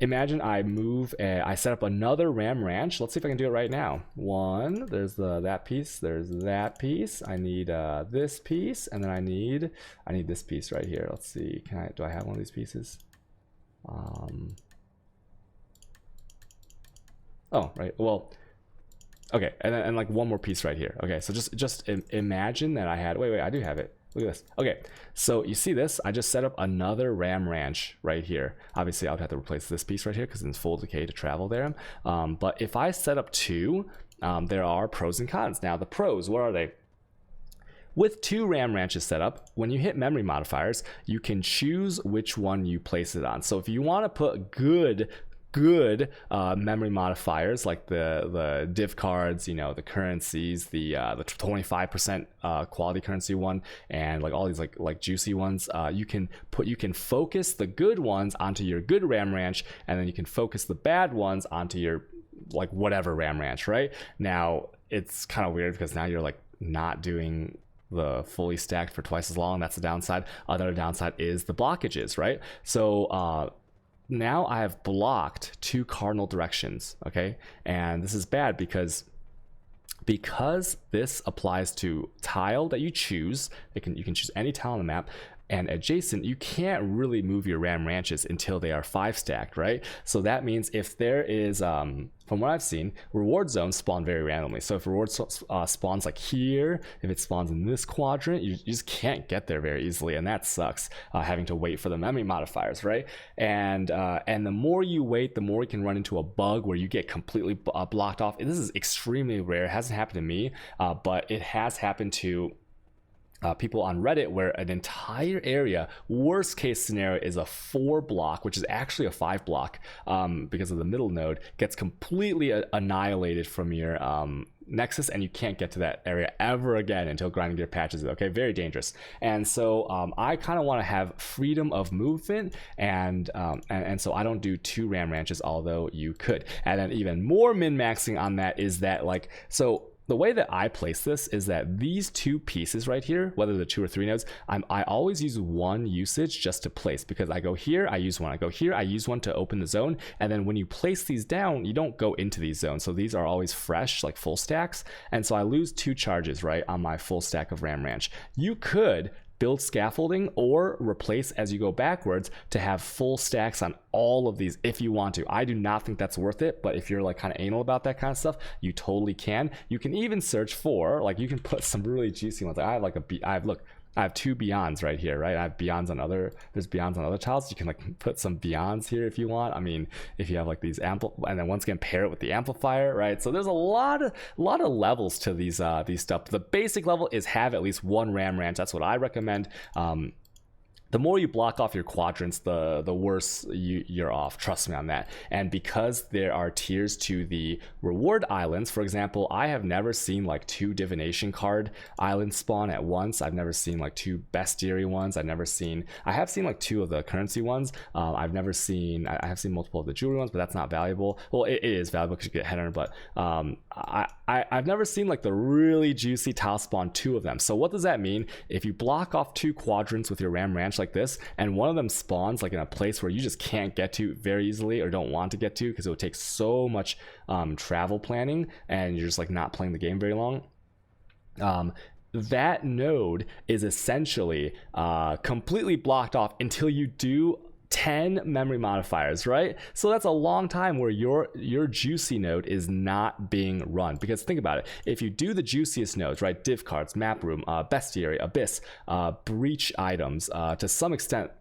imagine I set up another Ram Ranch. Let's see if I can do it right now. 1, there's that piece, there's that piece. I need this piece, and then I need this piece right here. Let's see, do I have one of these pieces? Oh, right, well, okay, and like one more piece right here. Okay, so just imagine that I had, wait, I do have it. Look at this. Okay, so you see this? I just set up another Ram Ranch right here. Obviously, I would have to replace this piece right here because it's full decay to travel there. But if I set up 2, there are pros and cons. Now, the pros, what are they? With 2 Ram Ranches set up, when you hit memory modifiers, you can choose which one you place it on. So if you want to put good memory modifiers, like the div cards, the currencies, the 25% quality currency one, and like all these like juicy ones, you can focus the good ones onto your good Ram Ranch, and then you can focus the bad ones onto your like whatever Ram Ranch, right? Now it's kind of weird, because now you're like not doing the fully stacked for twice as long. That's the downside. Another downside is the blockages, right? So now I have blocked 2 cardinal directions, okay? And this is bad because this applies to tile that you choose. You can choose any tile on the map. And adjacent, you can't really move your Ram Ranches until they are 5 stacked, right? So that means if there is, from what I've seen, reward zones spawn very randomly. So if reward spawns like here, if it spawns in this quadrant, you just can't get there very easily, and that sucks, having to wait for the memory modifiers, right? And the more you wait, the more you can run into a bug where you get completely blocked off. This is extremely rare. It hasn't happened to me, but it has happened to people on Reddit, where an entire area, worst case scenario, is a 4 block, which is actually a 5 block, because of the middle node, gets completely annihilated from your Nexus, and you can't get to that area ever again until Grinding Gear patches it. Okay, very dangerous. And so I kind of want to have freedom of movement, and so I don't do 2 Ram Ranches, although you could. And then even more min-maxing on that is that, like, so the way that I place this is that these 2 pieces right here, whether they're 2 or 3 nodes, I always use 1 usage just to place, because I go here, I use 1, I go here, I use 1 to open the zone, and then when you place these down, you don't go into these zones. So these are always fresh, like full stacks, and so I lose 2 charges, right, on my full stack of Ram Ranch. You could build scaffolding or replace as you go backwards to have full stacks on all of these if you want to. I do not think that's worth it, but if you're like kind of anal about that kind of stuff, you totally can. You can even search for, like, you can put some really juicy ones. I have two beyonds right here, right? I have beyonds on there's beyonds on other tiles. You can like put some beyonds here if you want. I mean, if you have like these and then once again pair it with the amplifier, right? So there's a lot of levels to these stuff. The basic level is have at least one ram ranch. That's what I recommend. The more you block off your quadrants, the worse you're off. Trust me on that. And because there are tiers to the reward islands, for example, I have never seen like 2 divination card islands spawn at once. I've never seen like 2 bestiary ones. I have seen like 2 of the currency ones. I have seen multiple of the jewelry ones, but that's not valuable. Well, it is valuable because you get header, but I've never seen like the really juicy tile spawn 2 of them. So what does that mean? If you block off 2 quadrants with your ram ranch like this, and one of them spawns like in a place where you just can't get to very easily or don't want to get to because it would take so much travel planning and you're just like not playing the game very long, that node is essentially completely blocked off until you do 10 memory modifiers, right? So that's a long time where your juicy node is not being run. Because think about it, if you do the juiciest nodes, right, div cards, map room, bestiary, abyss, breach items, to some extent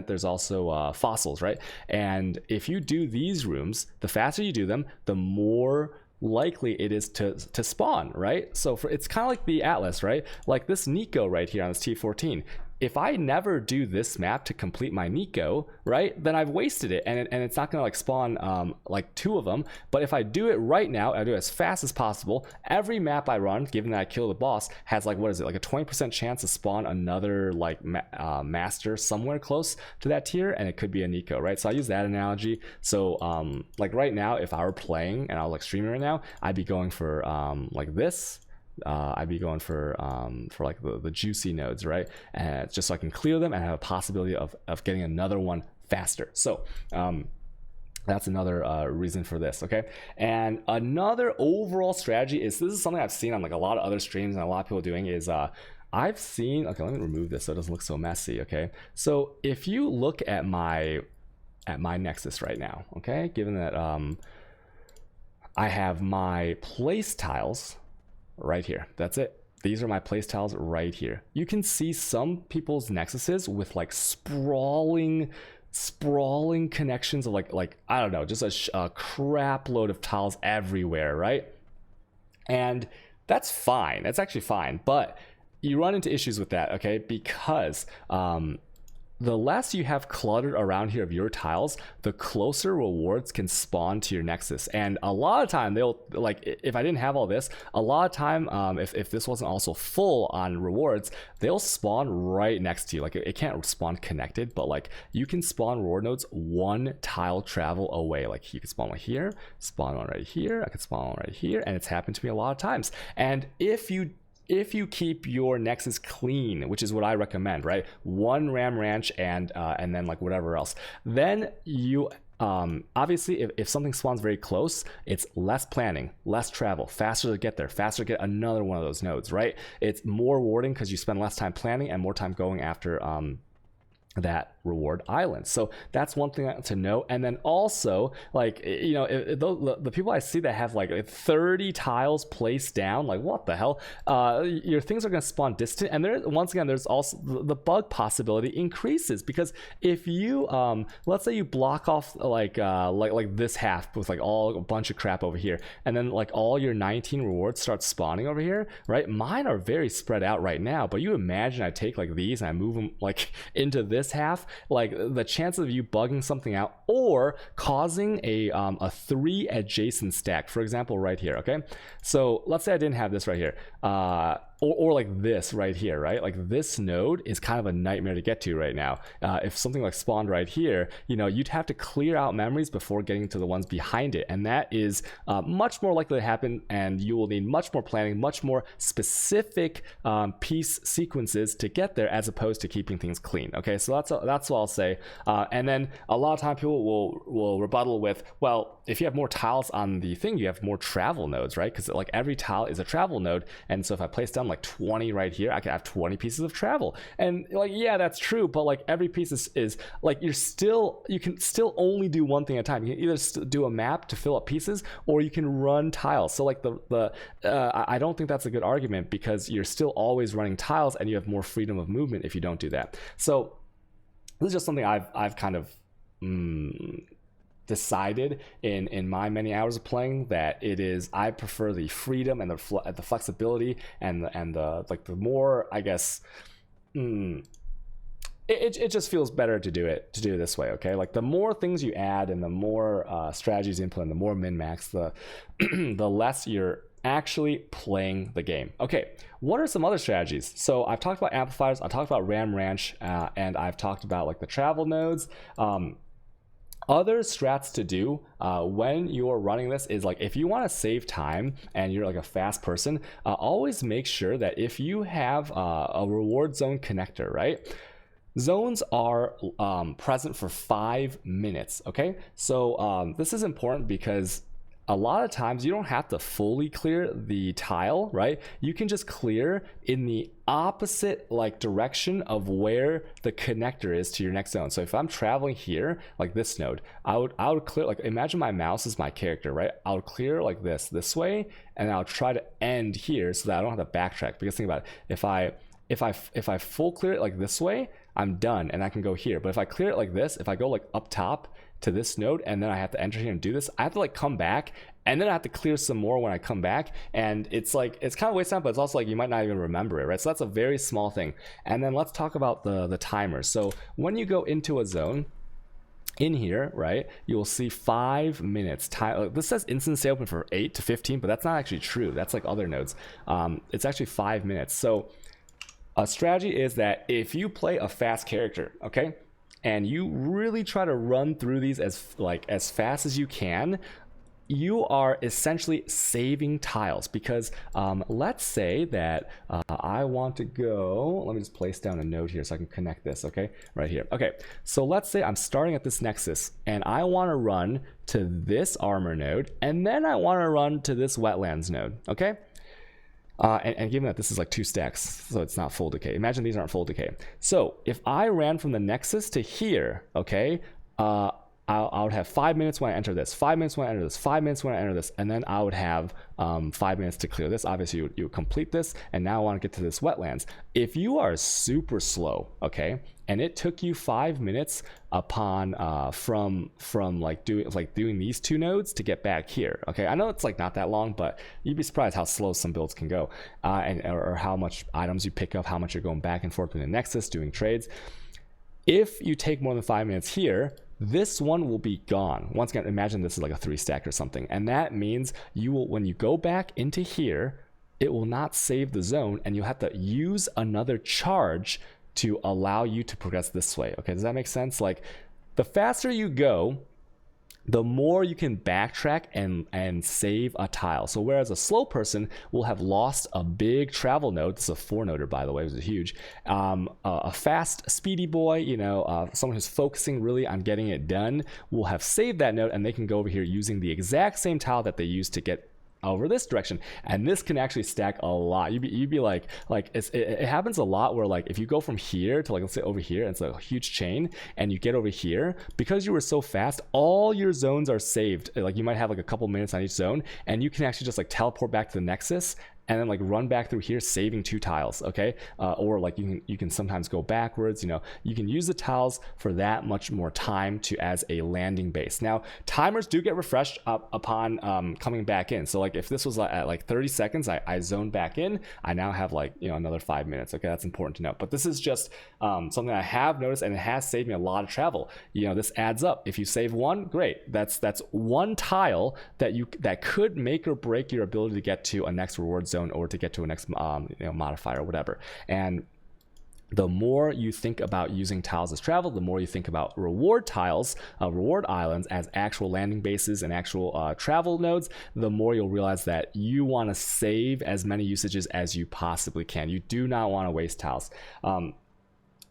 there's also fossils, right? And if you do these rooms, the faster you do them, the more likely it is to spawn, right? So it's kind of like the Atlas, right? Like this Nico right here on this T14. If I never do this map to complete my Nico, right, then I've wasted it, and it's not gonna like spawn like 2 of them. But if I do it right now, I do it as fast as possible. Every map I run, given that I kill the boss, has like, what is it, like a 20% chance to spawn another like master somewhere close to that tier, and it could be a Nico, right? So I use that analogy. So like right now, if I were playing and I was like streaming right now, I'd be going for like this. I'd be going for like the juicy nodes, right? And just so I can clear them and have a possibility of getting another one faster. So that's another reason for this, okay? And another overall strategy is, this is something I've seen on like a lot of other streams and a lot of people doing, is I've seen, okay, let me remove this so it doesn't look so messy, okay? So if you look at my Nexus right now, okay, given that I have my place tiles right here, that's it. These are my place tiles right here. You can see some people's Nexuses with like sprawling connections of like I don't know, just a crap load of tiles everywhere, right? And that's fine. That's actually fine, but you run into issues with that, okay? Because the less you have cluttered around here of your tiles, the closer rewards can spawn to your Nexus. And a lot of time they'll, like, if I didn't have all this, a lot of time, if this wasn't also full on rewards, they'll spawn right next to you. Like it can't spawn connected, but like you can spawn reward nodes 1 tile travel away. Like you can spawn one here, spawn one right here, I could spawn one right here, and it's happened to me a lot of times. And if you keep your Nexus clean, which is what I recommend, right? 1 ram ranch and then like whatever else, then you obviously if something spawns very close, it's less planning, less travel, faster to get there, faster to get another one of those nodes, right? It's more rewarding because you spend less time planning and more time going after that reward island. So that's one thing to know. And then also, like, you know, the people I see that have like 30 tiles placed down, like what the hell, your things are going to spawn distant. And there, once again, there's also the bug possibility increases, because if you let's say you block off like this half with like a bunch of crap over here, and then like all your 19 rewards start spawning over here, right? Mine are very spread out right now, but you imagine I take like these and I move them like into this half, like the chance of you bugging something out or causing a 3 adjacent stack, for example, right here, okay? So let's say I didn't have this right here, or like this right here, right? Like this node is kind of a nightmare to get to right now. If something like spawned right here, you know, you'd have to clear out memories before getting to the ones behind it, and that is much more likely to happen, and you will need much more planning, much more specific piece sequences to get there, as opposed to keeping things clean, okay? So that's what I'll say. And then a lot of time people will rebuttal with, well, if you have more tiles on the thing, you have more travel nodes, right? Because like every tile is a travel node, and so if I place down like 20 right here, I could have 20 pieces of travel. And like, yeah, that's true, but like every piece is like, you can still only do one thing at a time. You can either do a map to fill up pieces, or you can run tiles. So like I don't think that's a good argument, because you're still always running tiles and you have more freedom of movement if you don't do that. So this is just something I've kind of decided in my many hours of playing, that I prefer the freedom and the flexibility and the like, the more, I guess, it just feels better to do it this way. Okay, like the more things you add and the more strategies you implement, the more min-max, the the less you're actually playing the game. Okay, what are some other strategies? So I've talked about amplifiers, I talked about Ram Ranch, and I've talked about like the travel nodes. Other strats to do when you're running this is, like, if you want to save time and you're like a fast person, always make sure that if you have a reward zone connector, right? Zones are present for 5 minutes. Okay, so this is important because a lot of times you don't have to fully clear the tile, right? You can just clear in the opposite like direction of where the connector is to your next zone. So if I'm traveling here, like this node, I would clear, like, imagine my mouse is my character, right? I would clear like this way, and I'll try to end here so that I don't have to backtrack. Because think about it, if I full clear it like this way, I'm done and I can go here. But if I clear it like this, if I go like up top to this node and then I have to enter here and do this, I have to like come back and then I have to clear some more when I come back, and it's like, it's kind of waste time, but it's also like you might not even remember it, right? So that's a very small thing. And then let's talk about the timers. So when you go into a zone in here, right, you will see 5 minutes time. This says instant stay open for 8 to 15, but that's not actually true. That's like other nodes. It's actually 5 minutes. So a strategy is that if you play a fast character, okay, and you really try to run through these as fast as you can, you are essentially saving tiles. Because let's say that I want to go, let me just place down a node here so I can connect this, okay, right here. Okay, so let's say I'm starting at this Nexus and I want to run to this armor node, and then I want to run to this wetlands node, okay? And given that this is like 2 stacks, so it's not full decay. Imagine these aren't full decay. So if I ran from the Nexus to here, okay, I would have 5 minutes when I enter this, 5 minutes when I enter this, 5 minutes when I enter this, and then I would have 5 minutes to clear this. Obviously, you would complete this, and now I want to get to this wetlands. If you are super slow, okay, and it took you 5 minutes upon from like doing these 2 nodes to get back here, okay, I know it's like not that long, but you'd be surprised how slow some builds can go, or how much items you pick up, how much you're going back and forth in the Nexus doing trades. If you take more than 5 minutes here, this one will be gone. Once again, imagine this is like a 3 stack or something, and that means you will, when you go back into here, it will not save the zone, and you'll have to use another charge to allow you to progress this way. Okay, does that make sense? Like, the faster you go, the more you can backtrack and save a tile. So whereas a slow person will have lost a big travel node, this is a 4-noder by the way, it was huge, a fast speedy boy, you know, someone who's focusing really on getting it done, will have saved that node, and they can go over here using the exact same tile that they used to get over this direction. And this can actually stack a lot. You'd be like it happens a lot where, like, if you go from here to, like, let's say over here, and it's a huge chain, and you get over here, because you were so fast, all your zones are saved. Like, you might have like a couple minutes on each zone, and you can actually just like teleport back to the Nexus and then like run back through here, saving 2 tiles, okay? Or like you can sometimes go backwards. You know, you can use the tiles for that much more time to as a landing base. Now, timers do get refreshed upon coming back in. So like if this was at like 30 seconds, I zoned back in, I now have like, you know, another 5 minutes. Okay, that's important to note. But this is just something I have noticed, and it has saved me a lot of travel. You know, this adds up. If you save 1, great. That's 1 tile that could make or break your ability to get to a next reward zone, or to get to a next modifier or whatever. And the more you think about using tiles as travel, the more you think about reward tiles, reward islands as actual landing bases and actual travel nodes, the more you'll realize that you want to save as many usages as you possibly can. You do not want to waste tiles.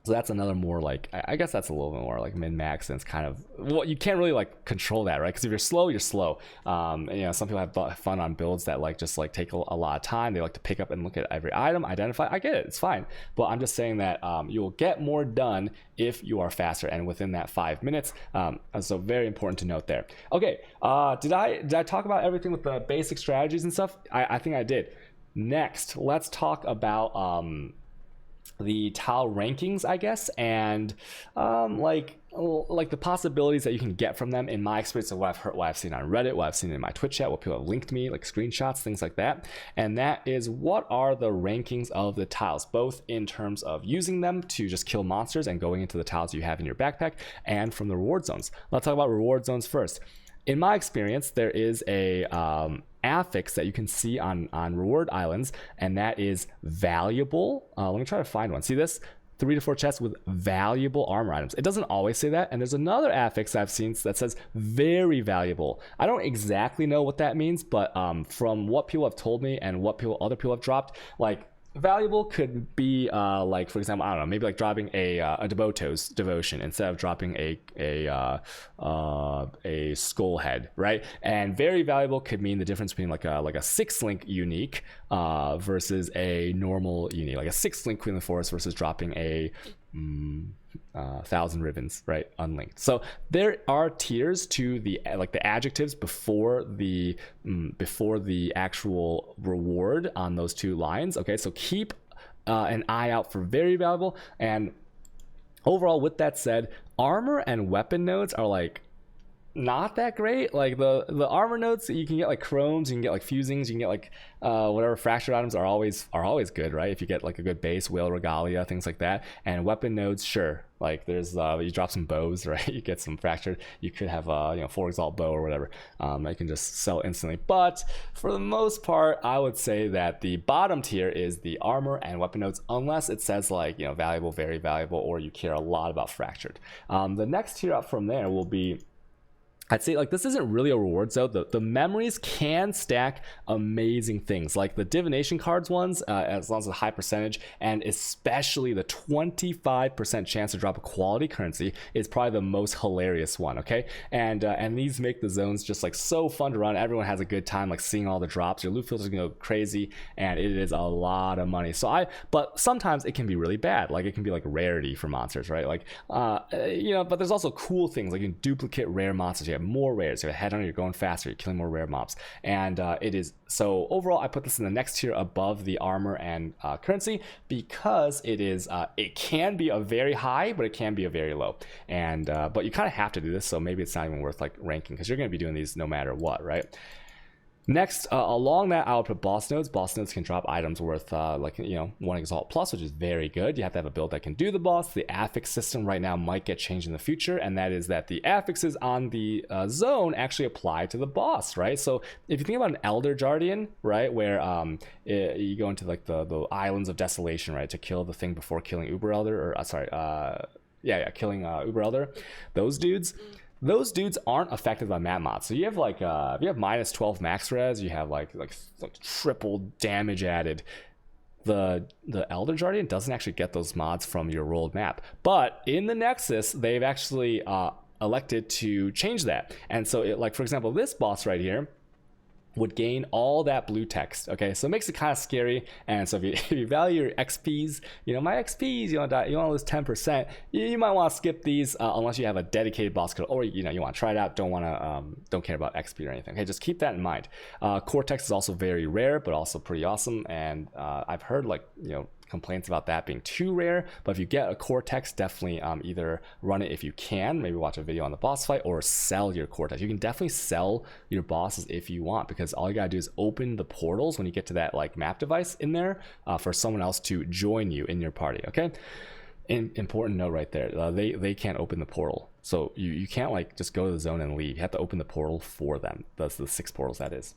So that's another more like, I guess that's a little bit more like min-max, and it's kind of, well, you can't really like control that, right? Because if you're slow, you're slow. And, you know, some people have fun on builds that like just like take a lot of time. They like to pick up and look at every item, identify. I get it, it's fine. But I'm just saying that you will get more done if you are faster and within that 5 minutes. So very important to note there. Okay, did I talk about everything with the basic strategies and stuff? I think I did. Next, let's talk about the tile rankings, I guess, and like the possibilities that you can get from them. In my experience of what I've heard, what I've seen on Reddit, what I've seen in my Twitch chat, what people have linked me, like screenshots, things like that. And that is, what are the rankings of the tiles, both in terms of using them to just kill monsters and going into the tiles you have in your backpack, and from the reward zones. Let's talk about reward zones first. In my experience, there is a affix that you can see on reward islands, and that is valuable. Let me try to find one. See this? 3 to 4 chests with valuable armor items. It doesn't always say that, and there's another affix I've seen that says very valuable. I don't exactly know what that means, but from what people have told me and what other people have dropped, like, valuable could be like, for example, I don't know, maybe like dropping a devotion instead of dropping a skull head, right? And very valuable could mean the difference between like a 6-link unique versus a normal unique, like a 6-link Queen of the Forest versus dropping a 1,000 ribbons, right, unlinked. So there are tiers to the like the adjectives before the actual reward on those two lines. Okay, so keep an eye out for very valuable. And overall, with that said, armor and weapon nodes are like not that great. Like the armor nodes, you can get like chromes, you can get like fusings, you can get like whatever fractured items are always good, right? If you get like a good base, whale regalia, things like that. And weapon nodes, sure, like there's you drop some bows, right? You get some fractured, you could have 4 exalt bow or whatever. I can just sell instantly. But for the most part, I would say that the bottom tier is the armor and weapon nodes, unless it says like, valuable, very valuable, or you care a lot about fractured. The next tier up from there will be, I'd say, like, this isn't really a reward zone. The memories can stack amazing things, like the divination cards ones, as long as a high percentage, and especially the 25% chance to drop a quality currency is probably the most hilarious one. Okay, and these make the zones just like so fun to run. Everyone has a good time, like seeing all the drops. Your loot filters can go crazy, and it is a lot of money. But sometimes it can be really bad. Like, it can be like rarity for monsters, right? Like, but there's also cool things, like you can duplicate rare monsters. You have more rares, you're ahead on, you're going faster, you're killing more rare mobs. And it is, so overall I put this in the next tier above the armor and currency, because it is it can be a very high, but it can be a very low. And but you kind of have to do this, so maybe it's not even worth like ranking, because you're going to be doing these no matter what, right? Next, along that, I'll put boss nodes. Boss nodes can drop items worth 1 exalt plus, which is very good. You have to have a build that can do the boss. The affix system right now might get changed in the future, and that is that the affixes on the zone actually apply to the boss, right? So if you think about an Elder Guardian, right, where you go into like the Islands of Desolation, right, to kill the thing before killing Uber Elder, or killing Uber Elder, those dudes aren't affected by map mods. So you have like if you have minus 12 max res, you have like triple damage added. The Elder Guardian doesn't actually get those mods from your rolled map, but in the Nexus they've actually elected to change that. And so like, for example, this boss right here would gain all that blue text. Okay, so it makes it kind of scary. And so if you value your XPs, my XPs, you want to lose 10%, you might want to skip these unless you have a dedicated boss code, or you want to try it out, don't care about XP or anything. Okay, just keep that in mind. Cortex is also very rare, but also pretty awesome. And I've heard complaints about that being too rare, but if you get a Cortex, definitely either run it if you can, maybe watch a video on the boss fight, or sell your Cortex. You can definitely sell your bosses if you want, because all you gotta do is open the portals when you get to that like map device in there for someone else to join you in your party. Okay, important note right there, they can't open the portal, so you can't like just go to the zone and leave. You have to open the portal for them. That's the 6 portals, that is.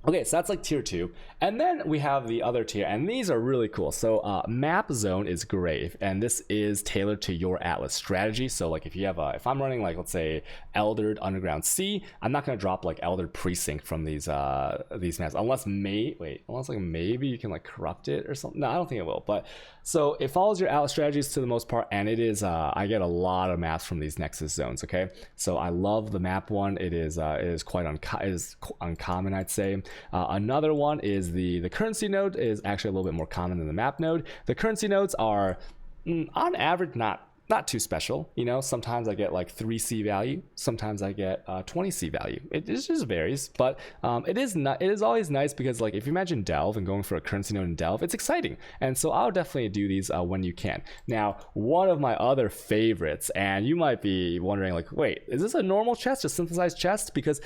Okay, so that's like tier 2, and then we have the other tier, and these are really cool. So map zone is great, and this is tailored to your Atlas strategy. So like if you have if I'm running like, let's say, Eldered Underground C, I'm not going to drop like Eldered Precinct from these maps, unless like maybe you can like corrupt it or something. No, I don't think it will. But so it follows your Atlas strategies to the most part, and it is I get a lot of maps from these Nexus zones. Okay, so I love the map one. It is quite uncommon, I'd say. Another one is the currency node is actually a little bit more common than the map node. The currency nodes are on average not too special. You know, sometimes I get like 3C value, sometimes I get 20C value. It just varies, but it is always nice because like if you imagine Delve and going for a currency node in Delve, it's exciting. And so I'll definitely do these when you can. Now, one of my other favorites, and you might be wondering like, wait, is this a normal chest, a synthesized chest? Because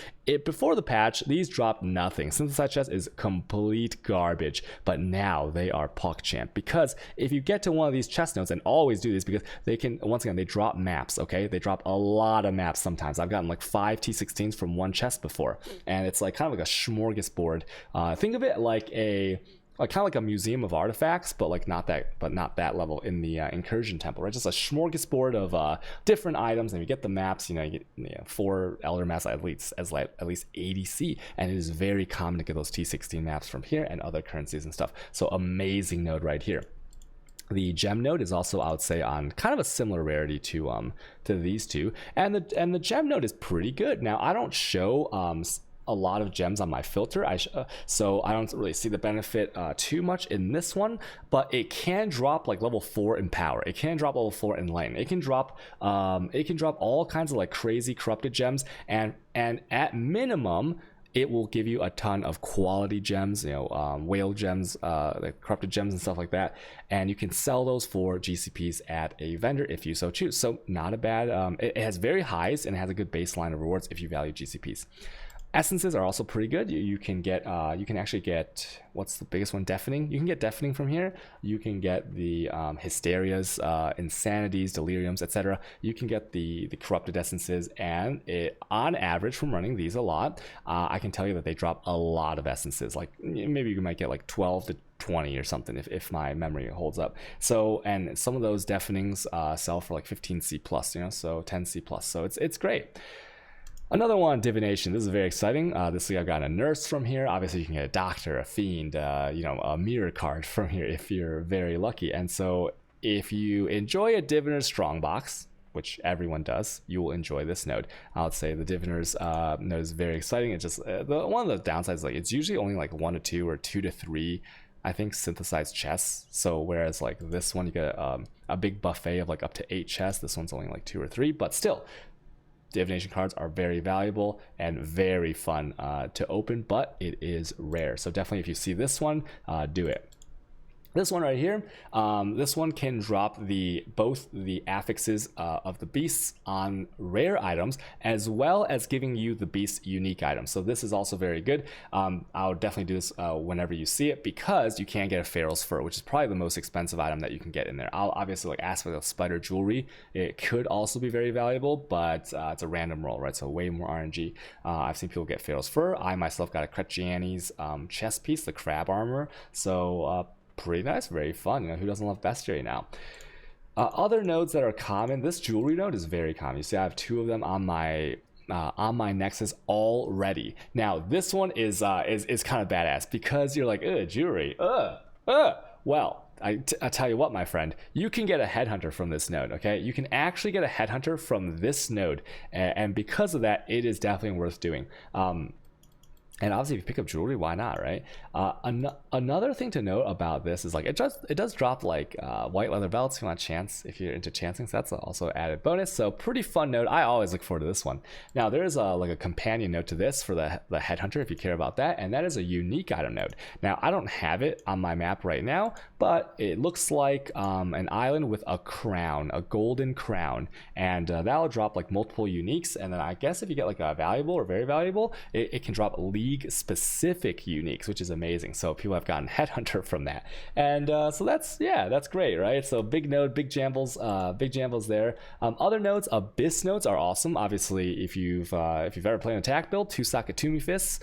before the patch, these dropped nothing. Synthesized chest is complete garbage, but now they are PogChamp, because if you get to one of these chest nodes, and always do this because they can, once again, they drop maps. Okay, they drop a lot of maps. Sometimes I've gotten like 5 T16s from one chest before, and it's like kind of like a smorgasbord. Think of it like kind of like a museum of artifacts, but like not that level in the incursion temple, right? Just a smorgasbord of different items, and you get the maps. You get 4 elder maps at least 80C, and it is very common to get those T16 maps from here and other currencies and stuff. So amazing node right here. The gem node is also, I would say, on kind of a similar rarity to these two, and the gem node is pretty good. Now I don't show a lot of gems on my filter, so I don't really see the benefit too much in this one, but it can drop like level 4 in power, it can drop level 4 in lane, it can drop all kinds of like crazy corrupted gems, and at minimum it will give you a ton of quality gems, whale gems, like corrupted gems and stuff like that, and you can sell those for GCPs at a vendor if you so choose. So not a bad, it has very highs and it has a good baseline of rewards if you value GCPs. Essences are also pretty good. You can actually get, what's the biggest one? Deafening. You can get Deafening from here. You can get the Hysterias, Insanities, Deliriums, etc. You can get the corrupted essences, and on average, from running these a lot, I can tell you that they drop a lot of essences. Like maybe you might get like 12 to 20 or something if my memory holds up. So, and some of those Deafenings sell for like 15C plus, so 10C plus. So it's great. Another one, Divination. This is very exciting. This week I've got a Nurse from here. Obviously, you can get a Doctor, a Fiend, a Mirror card from here if you're very lucky. And so, if you enjoy a Diviner's Strongbox, which everyone does, you will enjoy this node. I would say the Diviner's node is very exciting. It's just one of the downsides is like it's usually only like 1 to 2 or 2 to 3, I think, synthesized chests. So whereas like this one you get a big buffet of like up to 8 chests, this one's only like 2 or 3, but still. Divination cards are very valuable and very fun to open, but it is rare. So definitely if you see this one, do it. This one right here, this one can drop both the affixes of the beasts on rare items, as well as giving you the beast's unique items. So this is also very good. I would definitely do this whenever you see it, because you can get a Pharaoh's Fur, which is probably the most expensive item that you can get in there. I'll obviously like Aspect of Spider Jewelry. It could also be very valuable, but it's a random roll, right? So way more RNG. I've seen people get Pharaoh's Fur. I myself got a Kretchiani's chest piece, the crab armor. So pretty nice, very fun. Who doesn't love bestiary now? Other nodes that are common, this jewelry node is very common. You see I have 2 of them on my Nexus already. Now this one is kind of badass, because you're like, jewelry, well, I tell you what, my friend, you can get a headhunter from this node. Okay, you can actually get a headhunter from this node, and because of that, it is definitely worth doing. And obviously, if you pick up jewelry, why not, right? Another thing to note about this is like it does drop like white leather belts if you want chance, if you're into chancing. So that's also added bonus. So pretty fun note. I always look forward to this one. Now there is like a companion note to this for the headhunter if you care about that, and that is a unique item node. Now I don't have it on my map right now, but it looks like an island with a crown, a golden crown, and that'll drop like multiple uniques. And then I guess if you get like a valuable or very valuable, it can drop league specific uniques, which is amazing. So people have gotten Headhunter from that, and so that's great, right? So big node, big jambles there. Other nodes, Abyss nodes are awesome. Obviously, if you've ever played an attack build, 2-socket Toomey Fists,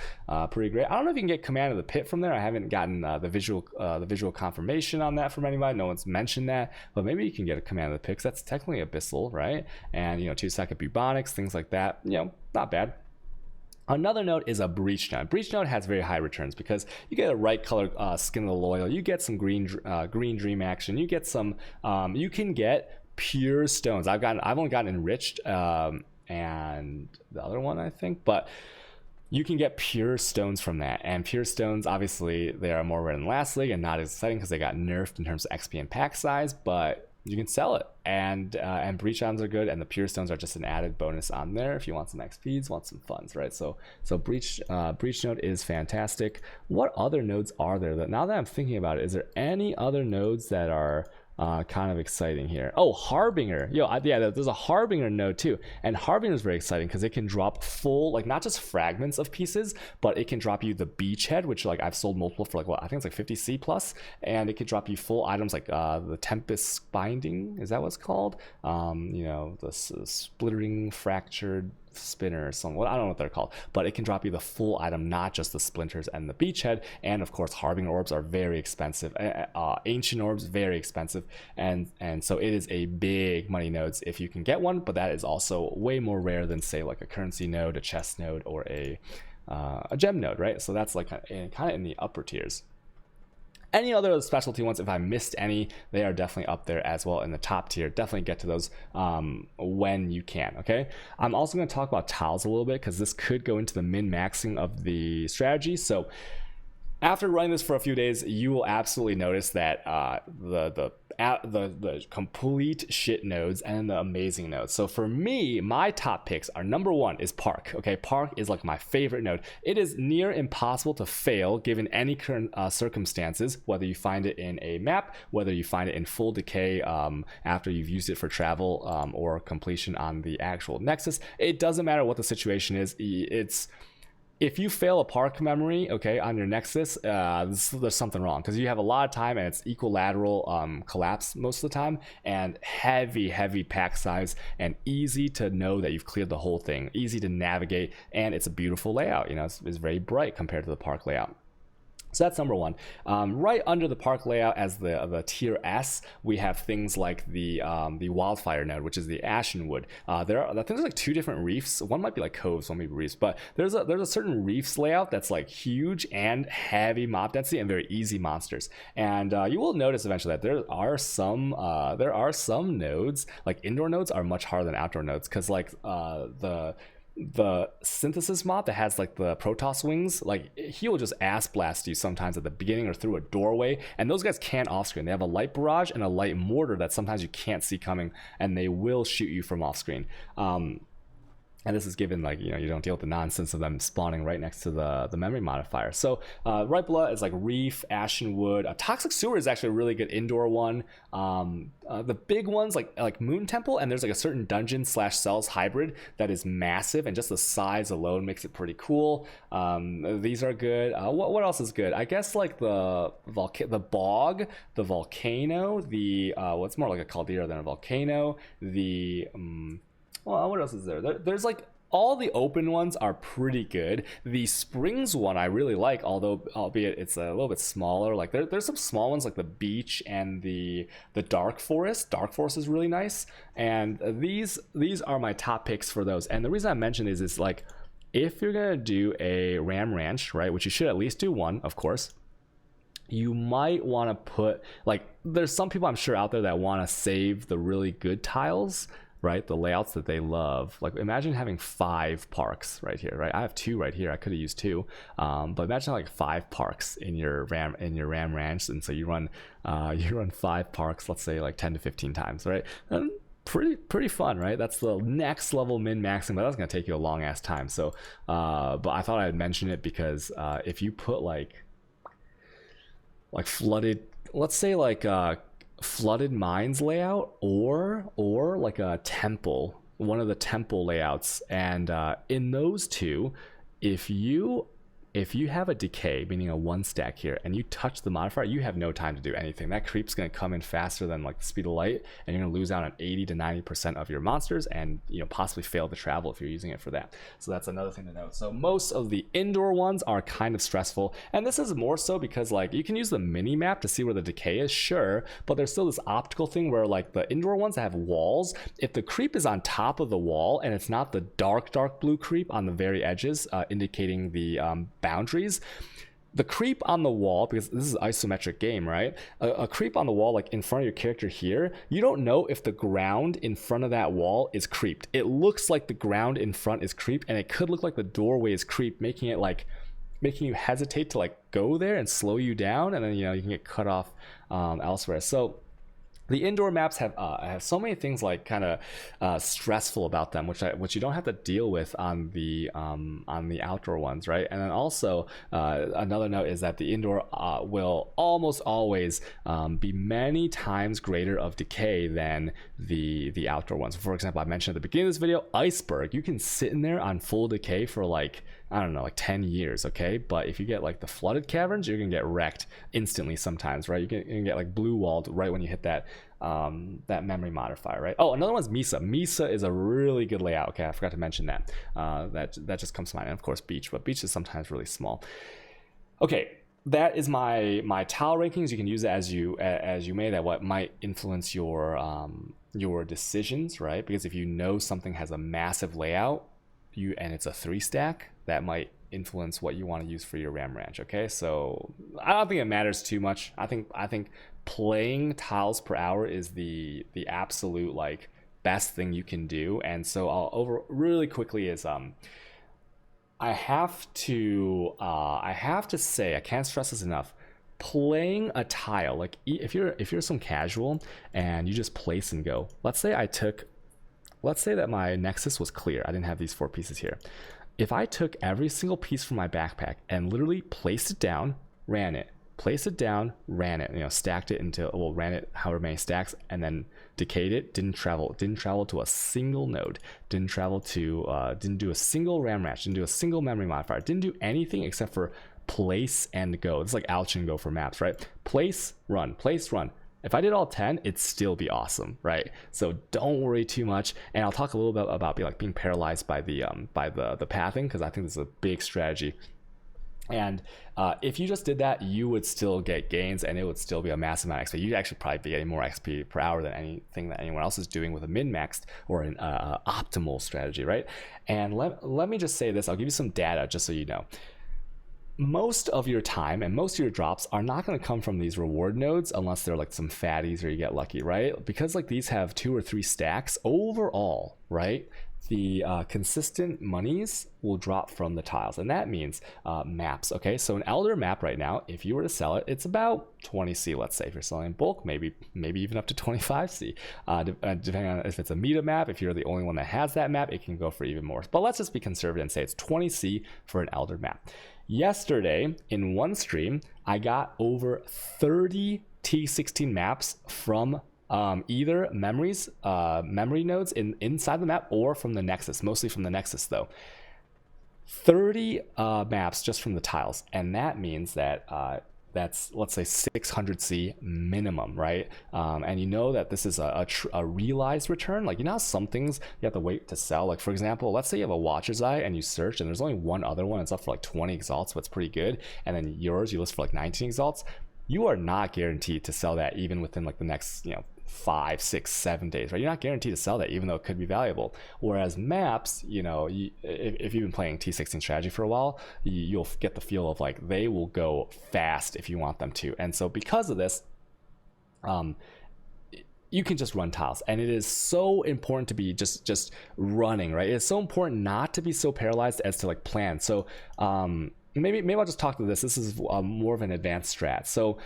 pretty great. I don't know if you can get Command of the Pit from there. I haven't gotten the visual confirmation on that from anybody. No one's mentioned that, but maybe you can get a Command of the Pit, 'cause that's technically Abyssal, right? And 2-socket Bubonics, things like that, not bad. Another node is a Breach node. Breach node has very high returns because you get a right color Skin of the Loyal, you get some green dream action, you get some you can get pure stones. I've only gotten enriched and the other one, I think, but you can get pure stones from that. And pure stones, obviously, they are more rare than last league and not as exciting because they got nerfed in terms of XP and pack size, but you can sell it. And breach items are good, and the pure stones are just an added bonus on there if you want some XPs, want some funds, right? So breach node is fantastic. What other nodes are there that, now that I'm thinking about it, is there any other nodes that are kind of exciting here? Oh, Harbinger. There's a Harbinger node too, and Harbinger is very exciting because it can drop full, like, not just fragments of pieces, but it can drop you the Beachhead, which, like, I've sold multiple for, like, I think it's like 50C plus, and it could drop you full items like the Tempest Binding, is that what's called? The splittering fractured spinner or something. I don't know what they're called, but it can drop you the full item, not just the splinters and the Beachhead. And of course, Harbinger orbs are very expensive. Ancient orbs, very expensive, and so it is a big money nodes if you can get one, but that is also way more rare than, say, like a currency node, a chest node, or a gem node, right? So that's like kind of in the upper tiers. Any other specialty ones, if I missed any, they are definitely up there as well in the top tier. Definitely get to those when you can, okay? I'm also going to talk about tiles a little bit because this could go into the min-maxing of the strategy. So after running this for a few days, you will absolutely notice that the complete shit nodes and the amazing nodes. So for me, my top picks are, number one is Park. Okay, Park is like my favorite node. It is near impossible to fail given any current circumstances, whether you find it in a map, whether you find it in full decay after you've used it for travel or completion on the actual Nexus. It doesn't matter what the situation is. If you fail a Park memory, okay, on your Nexus, there's something wrong, because you have a lot of time and it's equilateral collapse most of the time, and heavy pack size, and easy to know that you've cleared the whole thing, easy to navigate, and it's a beautiful layout. It's very bright compared to the Park layout. So that's number one. Right under the Park layout as the tier S, we have things like the Wildfire node, which is the Ashenwood. I think there's like two different reefs. One might be like coves, one might be reefs, but there's a certain reefs layout that's like huge and heavy mob density and very easy monsters. And you will notice eventually that there are some nodes, like indoor nodes are much harder than outdoor nodes, because like the synthesis mob that has like the Protoss wings, like he will just ass blast you sometimes at the beginning or through a doorway, and those guys can't off screen. They have a light barrage and a light mortar that sometimes you can't see coming, and they will shoot you from off screen. And this is given, like, you don't deal with the nonsense of them spawning right next to the memory modifier. So right below is like Reef, Ashenwood. Toxic Sewer is actually a really good indoor one. The big ones like Moon Temple, and there's like a certain dungeon / cells hybrid that is massive, and just the size alone makes it pretty cool. These are good. What else is good? I guess like the Bog, the Volcano, what's more like a caldera than a volcano, what else is there? There's like all the open ones are pretty good. The Springs one I really like, albeit it's a little bit smaller. Like there's some small ones like the Beach and the Dark Forest. Dark Forest is really nice, and these are my top picks for those. And the reason I mentioned is like, if you're gonna do a Ram Ranch, right, which you should at least do one, of course, you might want to put, like, there's some people I'm sure out there that want to save the really good tiles, right, the layouts that they love. Like, imagine having 5 parks right here, right? I have 2 right here. I could have used 2, but imagine like 5 parks in your Ram Ranch, and so you run 5 parks, let's say like 10 to 15 times, right? And pretty fun, right? That's the next level min-maxing, but that's gonna take you a long ass time. So but I thought I'd mention it because if you put like flooded, let's say like flooded mines layout, or like a temple, one of the temple layouts, and in those two, if you if you have a decay, meaning a 1 stack here, and you touch the modifier, you have no time to do anything. That creep's going to come in faster than like the speed of light, and you're going to lose out on 80 to 90% of your monsters, and possibly fail to travel if you're using it for that. So that's another thing to note. So most of the indoor ones are kind of stressful, and this is more so because like you can use the mini map to see where the decay is, sure, but there's still this optical thing where like the indoor ones that have walls, if the creep is on top of the wall and it's not the dark blue creep on the very edges, indicating the boundaries, the creep on the wall, because this is an isometric game, right? A creep on the wall, like in front of your character here, you don't know if the ground in front of that wall is creeped. It looks like the ground in front is creeped, and it could look like the doorway is creeped, making you hesitate to like go there and slow you down, and then you can get cut off elsewhere. So the indoor maps have so many things like kind of stressful about them, which you don't have to deal with on the outdoor ones, right? And then also another note is that the indoor will almost always be many times greater of decay than the outdoor ones. For example, I mentioned at the beginning of this video, Iceberg. You can sit in there on full decay for like, I don't know, like 10 years, okay? But if you get like the flooded caverns, you're gonna get wrecked instantly sometimes, right? You can get like blue walled right when you hit that memory modifier, right? Oh, another one's Mesa. Mesa is a really good layout. Okay, I forgot to mention that. That just comes to mind. And of course, Beach, but Beach is sometimes really small. Okay, that is my tile rankings. You can use it as you may. That what might influence your decisions, right? Because if you know something has a massive layout, and it's a 3 stack, that might influence what you want to use for your RAM ranch. Okay, so I don't think it matters too much. I think playing tiles per hour is the absolute like best thing you can do. And so I'll over really quickly is I have to say, I can't stress this enough, playing a tile, like if you're some casual and you just place and go, let's say that my Nexus was clear, I didn't have these 4 pieces here. If I took every single piece from my backpack and literally placed it down, ran it, placed it down, ran it, stacked it ran it however many stacks, and then decayed it, didn't travel to a single node, didn't do a single RAM match, didn't do a single memory modifier, didn't do anything except for place and go. It's like ouch and go for maps, right? Place, run, place, run. If I did all 10, it'd still be awesome, right? So don't worry too much. And I'll talk a little bit about being paralyzed by the pathing, because I think this is a big strategy. And if you just did that, you would still get gains, and it would still be a massive amount of XP. You'd actually probably be getting more XP per hour than anything that anyone else is doing with a min-maxed or an optimal strategy, right? And let me just say this. I'll give you some data just so you know. Most of your time and most of your drops are not going to come from these reward nodes unless they're like some fatties or you get lucky, right? Because like these have 2 or 3 stacks overall, right? The consistent monies will drop from the tiles, and that means maps. Okay, so an Elder map right now, if you were to sell it, it's about 20C. Let's say if you're selling in bulk, maybe even up to 25C, depending on if it's a meta map. If you're the only one that has that map, it can go for even more. But let's just be conservative and say it's 20C for an Elder map. Yesterday in one stream, I got over 30 T16 maps from either memory nodes inside the map or from the Nexus, mostly from the Nexus though. 30 maps just from the tiles, and that means that that's, let's say, 600C minimum, right? And you know that this is a realized return. Like, how some things you have to wait to sell. Like, for example, let's say you have a Watcher's Eye and you search and there's only one other one. It's up for like 20 exalts, so it's pretty good. And then yours, you list for like 19 exalts. You are not guaranteed to sell that even within like the next, 5, 6, 7 days, right? You're not guaranteed to sell that, even though it could be valuable. Whereas maps, if you've been playing T16 strategy for a while, you'll get the feel of like they will go fast if you want them to. And so because of this, you can just run tiles, and it is so important to be just running, right? It's so important not to be so paralyzed as to like plan. So maybe I'll just talk to this. This is more of an advanced strat. So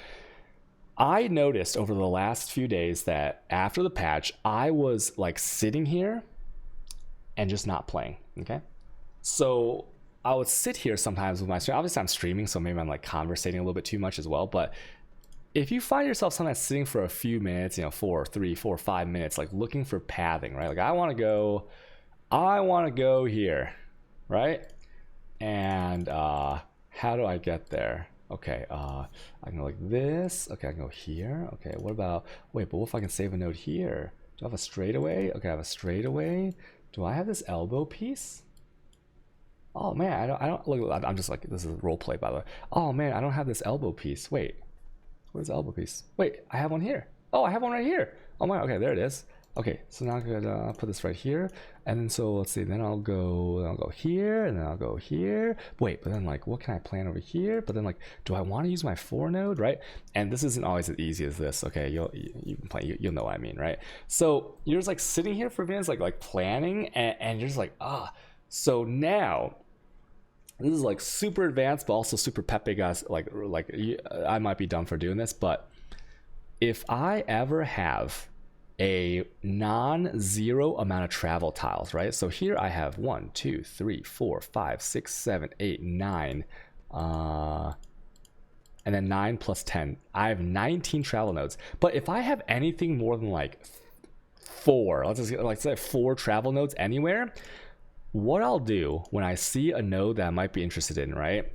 I noticed over the last few days that after the patch, I was like sitting here and just not playing. Okay, so I would sit here sometimes with my stream. Obviously I'm streaming, so maybe I'm like conversating a little bit too much as well. But if you find yourself sometimes sitting for a few minutes, 4, 3, 4, 5 minutes, like looking for pathing, right? Like I want to go here, right? And how do I get there? Okay, I can go like this. Okay, I can go here. Okay, what about, wait, but what if I can save a node here? Do I have a straightaway? Okay, I have a straightaway. Do I have this elbow piece? Oh man, I don't look, I'm just like, this is role play by the way. Oh man, I don't have this elbow piece. Wait, where's the elbow piece? Wait, I have one here. Oh, I have one right here. Oh my, okay, there it is. Okay, so now I'm gonna put this right here, and then so let's see. Then I'll go here, and then I'll go here. Wait, but then like, what can I plan over here? But then like, do I want to use my 4 node, right? And this isn't always as easy as this. Okay, you'll know what I mean, right? So you're just like sitting here for minutes, like planning, and you're just like, ah. So now, this is like super advanced, but also super pepe, guys. Like I might be dumb for doing this, but if I ever have a non-zero amount of travel tiles, right? So here I have 1, 2, 3, 4, 5, 6, 7, 8, 9, and then 9 plus 10. I have 19 travel nodes. But if I have anything more than like 4, let's say 4 travel nodes anywhere, what I'll do when I see a node that I might be interested in, right?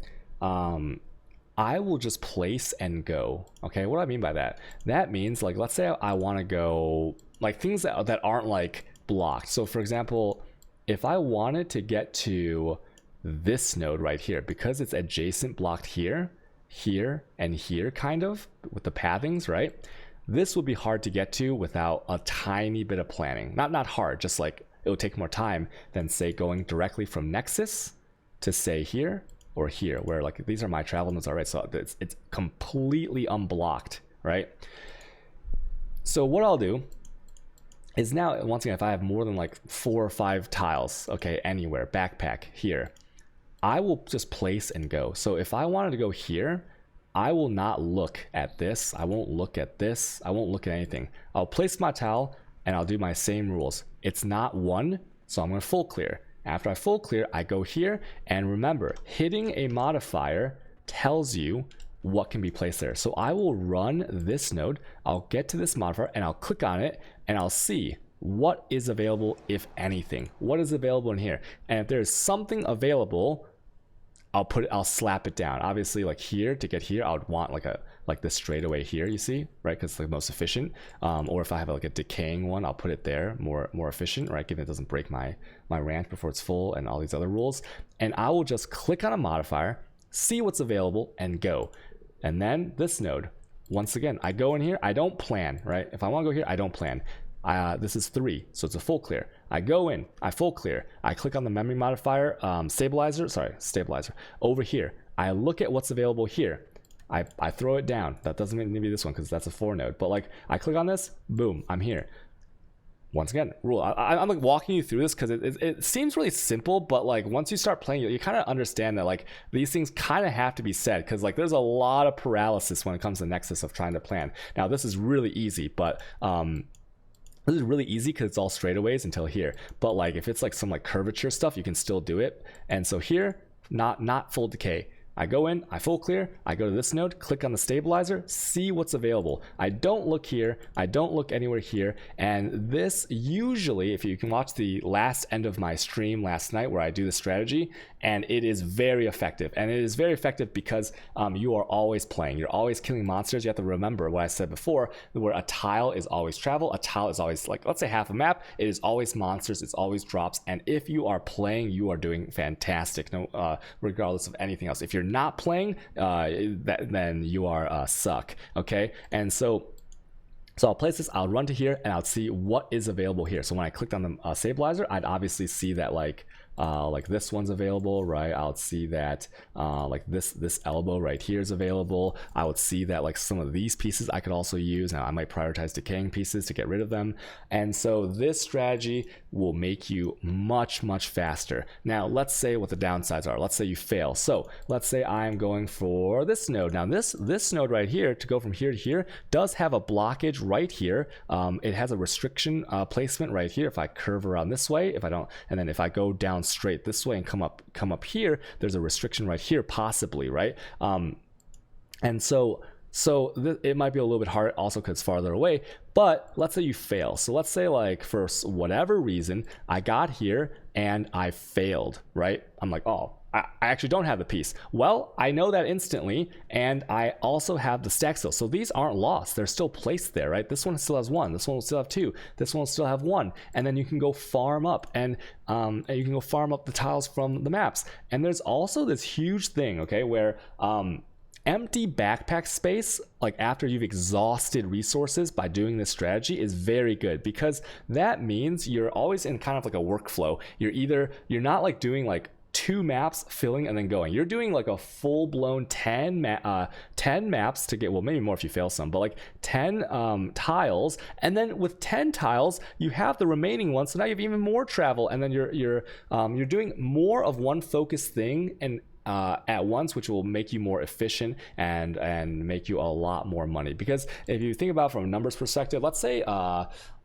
I will just place and go. Okay, what do I mean by that? That means like, let's say I want to go like things that aren't like blocked. So for example, if I wanted to get to this node right here, because it's adjacent blocked here, here, and here kind of with the pathings, right? This would be hard to get to without a tiny bit of planning. Not hard, just like it would take more time than say going directly from Nexus to say here or here, where like these are my travel nodes already, so it's completely unblocked, right? So what I'll do is now, once again, if I have more than like 4 or 5 tiles, okay, anywhere, backpack here, I will just place and go. So if I wanted to go here, I will not look at this. I won't look at this. I won't look at anything. I'll place my tile and I'll do my same rules. It's not 1, so I'm gonna full clear. After I full clear, I go here, and remember, hitting a modifier tells you what can be placed there. So I will run this node, I'll get to this modifier, and I'll click on it, and I'll see what is available, if anything. What is available in here? And if there's something available, I'll slap it down. Obviously, like here, to get here, I would want like this straightaway here, you see, right? Because it's the most efficient. Or if I have like a decaying one, I'll put it there, more efficient, right? Given it doesn't break my ranch before it's full and all these other rules. And I will just click on a modifier, see what's available, and go. And then this node, once again, I go in here, I don't plan, right? If I want to go here, I don't plan. This is 3, so it's a full clear. I go in, I full clear. I click on the memory modifier, stabilizer over here. I look at what's available here. I throw it down. That doesn't need to be this one because that's a 4 node. But like, I click on this, boom, I'm here. Once again, rule. I'm like walking you through this because it seems really simple, but like once you start playing, you kind of understand that like these things kind of have to be said, because like there's a lot of paralysis when it comes to Nexus of trying to plan. Now this is really easy, but this is really easy because it's all straightaways until here. But like if it's like some like curvature stuff, you can still do it. And so here, not full decay. I go in, I full clear, I go to this node, click on the stabilizer, see what's available. I don't look here, I don't look anywhere here, and this usually, if you can watch the last end of my stream last night where I do the strategy, and it is very effective. And it is very effective because you are always playing, you're always killing monsters. You have to remember what I said before, where a tile is always travel, a tile is always like, let's say half a map, it is always monsters, it's always drops, and if you are playing, you are doing fantastic, regardless of anything else. If you're not playing, then you are suck, okay? And so I'll place this, I'll run to here, and I'll see what is available here. So when I clicked on the stabilizer, I'd obviously see that like this one's available, right? I would see that like this elbow right here is available. I would see that like some of these pieces I could also use, and I might prioritize decaying pieces to get rid of them. And so this strategy will make you much faster. Now let's say what the downsides are. Let's say you fail. So let's say I'm going for this node. Now this node right here, to go from here to here, does have a blockage right here. It has a restriction placement right here. If I curve around this way, if I don't, and then if I go down straight this way and come up here, there's a restriction right here possibly, right? And so it might be a little bit hard also because it's farther away. But let's say you fail. So let's say like for whatever reason I got here and I failed, right? I'm like, oh, I actually don't have the piece. Well, I know that instantly, and I also have the stack still. So these aren't lost. They're still placed there, right? This one still has 1. This one will still have 2. This one will still have 1. And then you can go farm up, and you can go farm up the tiles from the maps. And there's also this huge thing, okay, where empty backpack space, like after you've exhausted resources by doing this strategy, is very good, because that means you're always in kind of like a workflow. You're not like doing like 2 maps filling and then going. You're doing like a full-blown 10 maps to get, well, maybe more if you fail some, but like 10 tiles, and then with 10 tiles you have the remaining ones, so now you have even more travel, and then you're doing more of one focused thing and at once, which will make you more efficient and make you a lot more money. Because if you think about it from a numbers perspective, let's say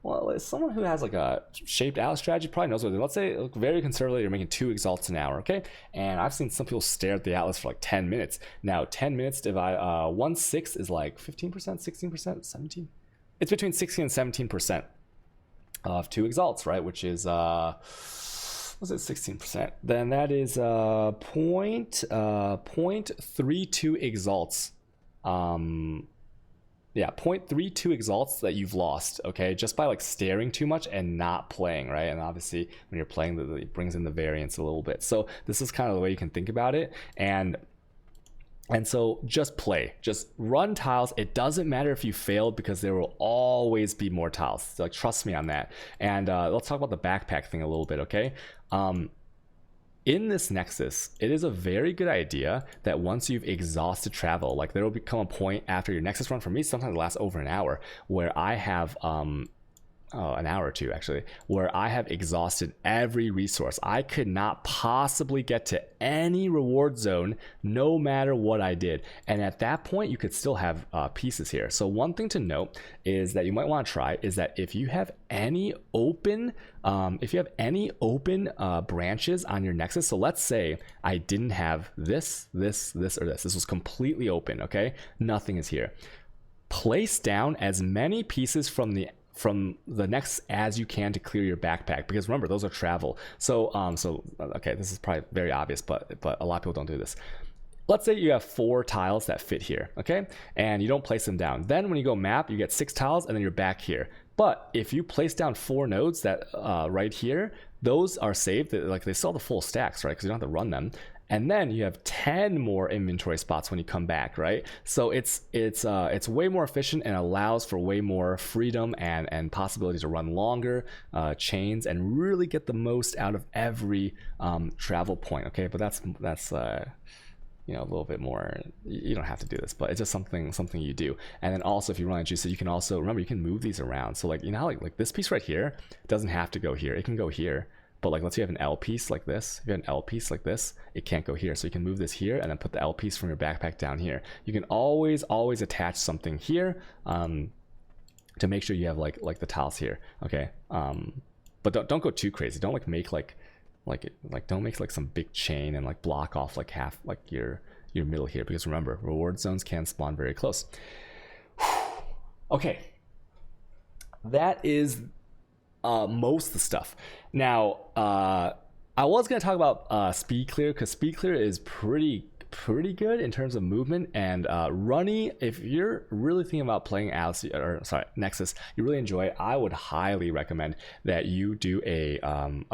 well, someone who has like a shaped atlas strategy probably knows what it is. Let's say, look, very conservatively, you're making 2 exalts an hour, okay? And I've seen some people stare at the atlas for like 10 minutes. Now, 10 minutes divided 1/6 is like 15%, 16%, 17. It's between 16 and 17% of 2 exalts, right? Which is was it 16%? Then that is 0.32 exalts. Yeah, 0.32 exalts that you've lost, okay, just by like staring too much and not playing, right? And obviously when you're playing, it brings in the variance a little bit. So this is kind of the way you can think about it. And so just play, just run tiles. It doesn't matter if you failed, because there will always be more tiles. So, like, trust me on that. And let's talk about the backpack thing a little bit, okay? In this Nexus, it is a very good idea that once you've exhausted travel, like there will become a point after your Nexus run, for me sometimes it lasts over an hour, where I have an hour or 2 actually, where I have exhausted every resource. I could not possibly get to any reward zone no matter what I did, and at that point you could still have pieces here. So one thing to note is that you might want to try is that if you have any open branches on your Nexus, so let's say I didn't have this or this was completely open, okay, nothing is here, place down as many pieces from the Nexus as you can to clear your backpack, because remember, those are travel. So okay, this is probably very obvious, but a lot of people don't do this. Let's say you have 4 tiles that fit here, okay, and you don't place them down. Then when you go map, you get 6 tiles, and then you're back here. But if you place down 4 nodes that right here, those are saved. Like, they still have the full stacks, right? Because you don't have to run them. And then you have 10 more inventory spots when you come back, right? So it's way more efficient and allows for way more freedom and possibility to run longer chains and really get the most out of every travel point, okay? But that's you know, a little bit more, you don't have to do this, but it's just something you do. And then also, if you run a juice, you can also, remember, you can move these around. So like, you know how like this piece right here doesn't have to go here, it can go here. But like, let's say you have an L piece like this. If you have an L piece like this, it can't go here. So you can move this here and then put the L piece from your backpack down here. You can always attach something here to make sure you have like the tiles here, okay? But don't go too crazy. Don't like make don't make like some big chain and like block off like half like your middle here, because remember, reward zones can spawn very close. Okay, that is most of the stuff. Now I was going to talk about speed clear, because speed clear is pretty good in terms of movement, and runny, if you're really thinking about playing Nexus, you really enjoy it, I would highly recommend that you do a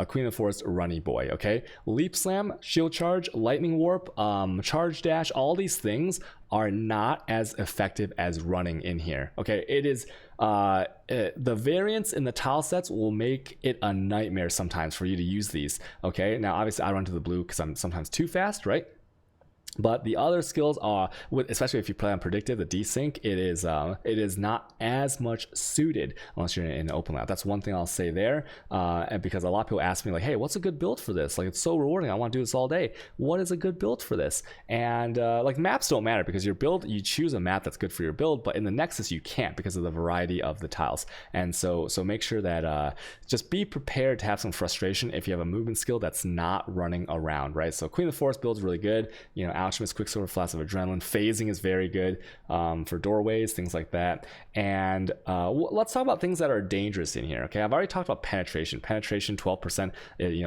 Queen of the Forest runny boy, okay? Leap slam, shield charge, lightning warp, charge dash, all these things are not as effective as running in here, okay? It is the variance in the tile sets will make it a nightmare sometimes for you to use these, okay? Now obviously I run to the blue because I'm sometimes too fast, right? But the other skills are, especially if you play on predictive, the desync, it is not as much suited unless you're in an open lab. That's one thing I'll say there, and because a lot of people ask me like, hey, what's a good build for this? Like, it's so rewarding, I want to do this all day. What is a good build for this? And like, maps don't matter, because your build, you choose a map that's good for your build, but in the Nexus you can't because of the variety of the tiles. And so make sure that just be prepared to have some frustration if you have a movement skill that's not running around, right? So Queen of the Forest build is really good, you know, Alchemist, Quicksilver, Flask of Adrenaline. Phasing is very good for doorways, things like that. And let's talk about things that are dangerous in here. Okay, I've already talked about penetration. Penetration 12%,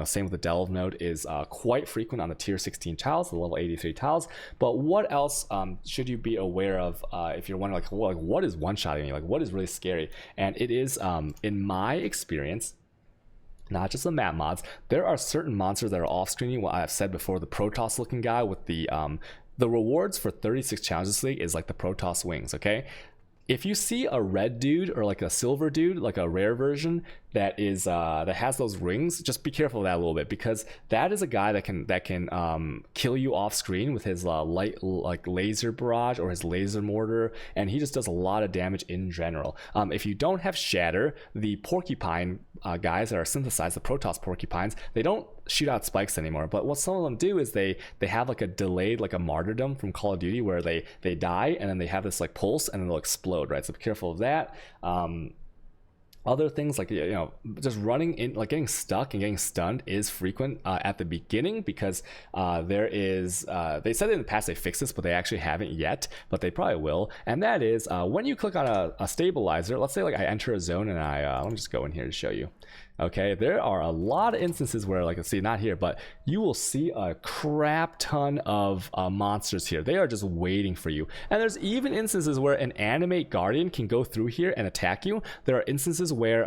same with the Delve node, is quite frequent on the tier 16 tiles, the level 83 tiles. But what else should you be aware of if you're wondering like what is one-shotting you? Like what is really scary? And it is, in my experience, not just the map mods, there are certain monsters that are off-screening. What I've said before, the Protoss looking guy with the rewards for 36 challenges this league is like the Protoss wings. Okay, if you see a red dude or like a silver dude, like a rare version that is that has those rings, just be careful of that a little bit, because that is a guy that can kill you off screen with his light like laser barrage or his laser mortar, and he just does a lot of damage in general. If you don't have shatter, the porcupine guys that are synthesized, the Protoss porcupines, they don't shoot out spikes anymore, but what some of them do is they have like a delayed, like a martyrdom from Call of Duty, where they die and then they have this like pulse and then they'll explode, right? So be careful of that. Other things like, just running in, like getting stuck and getting stunned is frequent at the beginning, because there is, they said in the past they fixed this, but they actually haven't yet, but they probably will. And that is when you click on a stabilizer, let's say like I enter a zone and let me just go in here to show you. Okay, there are a lot of instances where, like, see, not here, but you will see a crap ton of monsters here. They are just waiting for you. And there's even instances where an animate guardian can go through here and attack you. There are instances where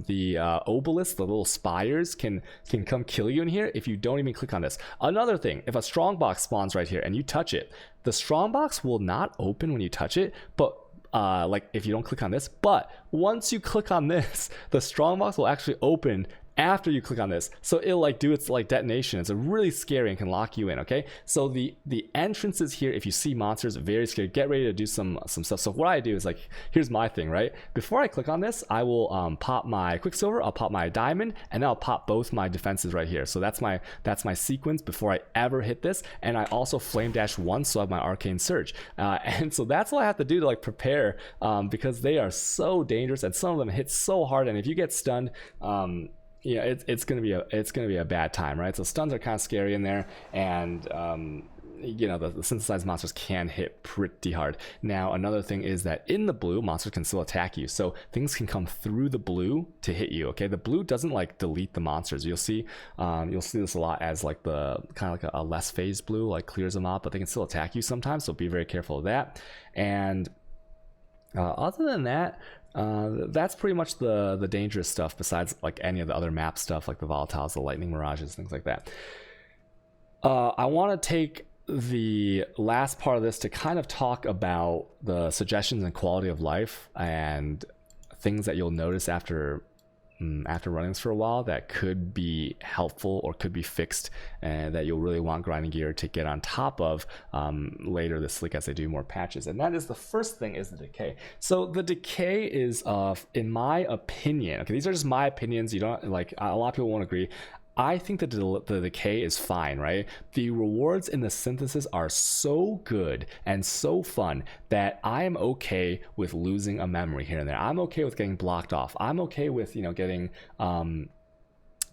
the obelisks, the little spires, can come kill you in here if you don't even click on this. Another thing, if a strongbox spawns right here and you touch it, the strongbox will not open when you touch it, but like if you don't click on this, but once you click on this, the strongbox will actually open after you click on this, so it'll like do its like detonation. It's really scary and can lock you in. Okay, so the entrances here, if you see monsters, very scary. Get ready to do some stuff. So what I do is, like, here's my thing, right? Before I click on this, I will pop my Quicksilver, I'll pop my Diamond, and then I'll pop both my defenses right here. So that's my sequence before I ever hit this. And I also flame dash once, so I have my Arcane Surge, and so that's what I have to do to like prepare, because they are so dangerous and some of them hit so hard, and if you get stunned, it's gonna be a bad time, right? So stuns are kind of scary in there, and the synthesized monsters can hit pretty hard. Now another thing is that in the blue, monsters can still attack you, so things can come through the blue to hit you. Okay, the blue doesn't like delete the monsters. You'll see this a lot as like the kind of like a less phased blue like clears them out, but they can still attack you sometimes, so be very careful of that. And other than that, that's pretty much the dangerous stuff, besides like any of the other map stuff like the volatiles, the lightning mirages, things like that. I want to take the last part of this to kind of talk about the suggestions and quality of life and things that you'll notice after running this for a while that could be helpful or could be fixed, and that you'll really want grinding gear to get on top of later this week as they do more patches. And that is, the first thing is the decay. So the decay is, in my opinion, okay, these are just my opinions, you don't, like, a lot of people won't agree. I think that the decay is fine, right? The rewards in the synthesis are so good and so fun that I am okay with losing a memory here and there. I'm okay with getting blocked off. I'm okay with, getting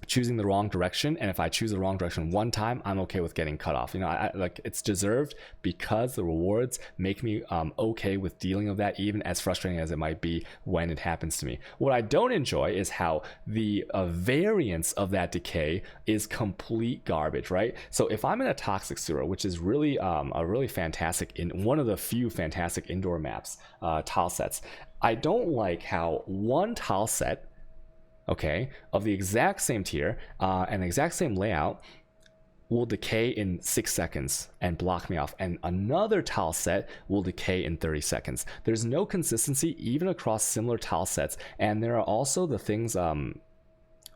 choosing the wrong direction, and if I choose the wrong direction one time, I'm okay with getting cut off. I like, it's deserved, because the rewards make me okay with dealing with that, even as frustrating as it might be when it happens to me. What I don't enjoy is how the variance of that decay is complete garbage, right? So if I'm in a toxic sewer, which is really a really fantastic, in one of the few fantastic indoor maps, tile sets, I don't like how one tile set, okay, of the exact same tier and the exact same layout will decay in 6 seconds and block me off, and another tile set will decay in 30 seconds. There's no consistency even across similar tile sets, and there are also the things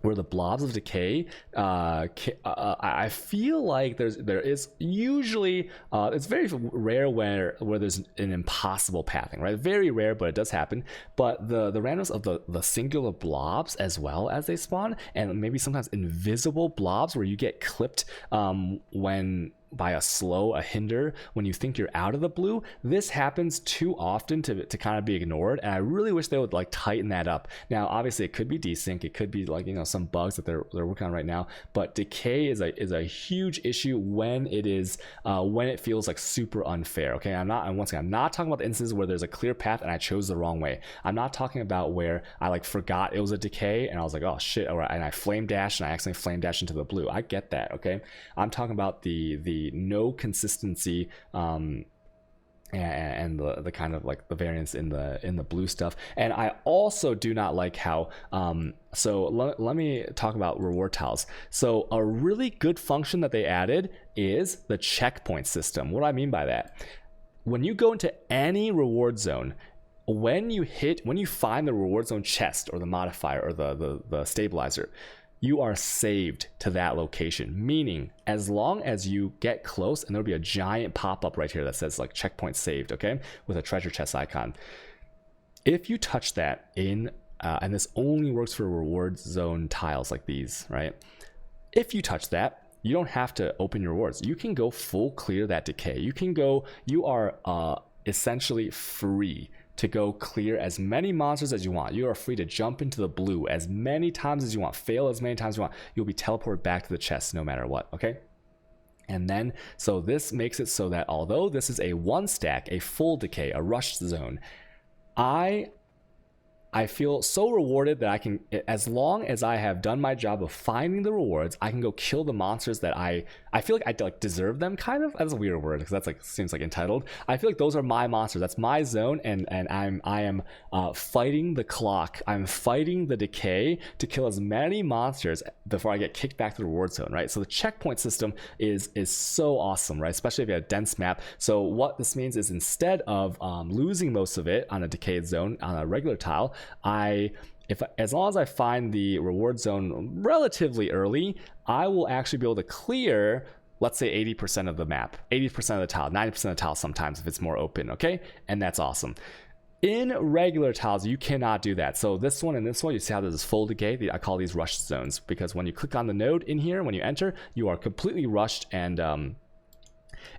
where the blobs of decay, I feel like there is usually, it's very rare where there's an impossible pathing, right? Very rare, but it does happen. But the randomness of the singular blobs as well as they spawn, and maybe sometimes invisible blobs where you get clipped when by a hinder when you think you're out of the blue. This happens too often to kind of be ignored, and I really wish they would like tighten that up. Now obviously it could be desync, it could be like, you know, some bugs that they're working on right now, but decay is a huge issue when it feels like super unfair. Okay, once again, I'm not talking about the instances where there's a clear path and I chose the wrong way. I'm not talking about where I like forgot it was a decay and I was like, oh shit, all right, and I flame dashed and I accidentally flame dashed into the blue. I get that. Okay, I'm talking about the no consistency and the kind of like the variance in the blue stuff. And I also do not like how so let me talk about reward tiles. So a really good function that they added is the checkpoint system. What do I mean by that? When you go into any reward zone, when you find the reward zone chest or the modifier or the stabilizer, you are saved to that location, meaning as long as you get close, and there'll be a giant pop-up right here that says like checkpoint saved, okay, with a treasure chest icon. If you touch that and this only works for reward zone tiles like these, right? If you touch that, you don't have to open your rewards. You can go full clear that decay. You are essentially free to go clear as many monsters as you want. You are free to jump into the blue as many times as you want, fail as many times as you want. You'll be teleported back to the chest no matter what, okay? And then, so this makes it so that although this is a one stack, a full decay, a rush zone, I feel so rewarded that I can, as long as I have done my job of finding the rewards, I can go kill the monsters that I feel like I like deserve them, kind of. That's a weird word because that's like seems like entitled. I feel like those are my monsters. That's my zone, and I am fighting the clock. I'm fighting the decay to kill as many monsters before I get kicked back to the reward zone, right? So the checkpoint system is so awesome, right? Especially if you have a dense map. So what this means is instead of losing most of it on a decayed zone on a regular tile, as long as I find the reward zone relatively early, I will actually be able to clear, let's say 80% of the map, 80% of the tile, 90% of the tile sometimes if it's more open, okay? And that's awesome. In regular tiles, you cannot do that. So this one and this one, you see how there's this full decay? I call these rush zones because when you click on the node in here, when you enter, you are completely rushed. And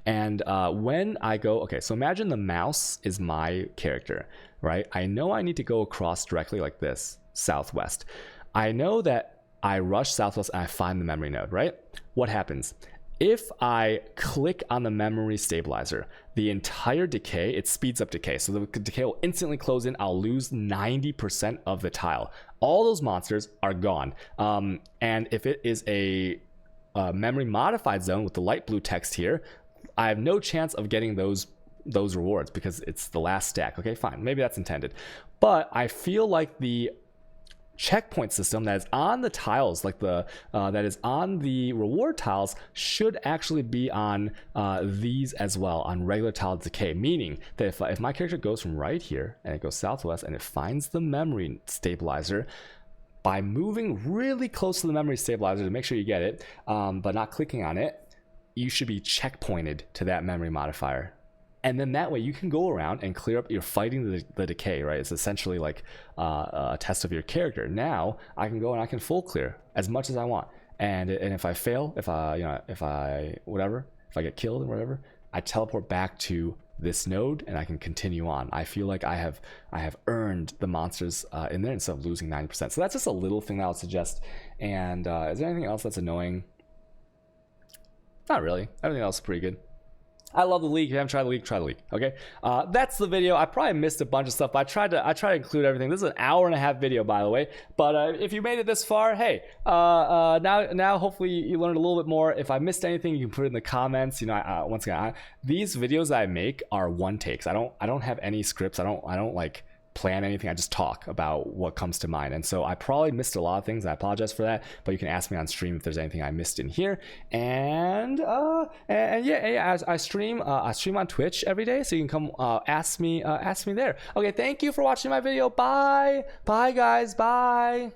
when I go, okay, so imagine the mouse is my character, right? I know I need to go across directly like this, southwest. I know that I rush southwest and I find the memory node, right? What happens? If I click on the memory stabilizer, the entire decay, it speeds up decay. So the decay will instantly close in. I'll lose 90% of the tile. All those monsters are gone. And if it is a memory modified zone with the light blue text here, I have no chance of getting those rewards because it's the last stack. Okay, fine. Maybe that's intended. But I feel like the checkpoint system that is on the tiles, like that is on the reward tiles, should actually be on these as well, on regular tile decay, meaning that if my character goes from right here and it goes southwest and it finds the memory stabilizer, by moving really close to the memory stabilizer to make sure you get it, but not clicking on it, you should be checkpointed to that memory modifier. And then that way you can go around and clear up. You're fighting the decay, right? It's essentially like a test of your character. Now I can go and I can full clear as much as I want. And if I fail, if I get killed or whatever, I teleport back to this node and I can continue on. I feel like I have earned the monsters in there instead of losing 90%. So that's just a little thing that I would suggest. And is there anything else that's annoying? Not really. Everything else is pretty good. I love the league. If you haven't tried the league, try the league. Okay, that's the video. I probably missed a bunch of stuff, but I tried to include everything. This is an hour-and-a-half video, by the way. But if you made it this far, hey, now hopefully you learned a little bit more. If I missed anything, you can put it in the comments. You know, once again, these videos that I make are one takes. I don't have any scripts. I don't like plan anything. I just talk about what comes to mind, and so I probably missed a lot of things. I apologize for that, but you can ask me on stream if there's anything I missed in here. And yeah, I stream on Twitch every day, so you can come ask me there. Okay, thank you for watching my video. Bye guys, bye.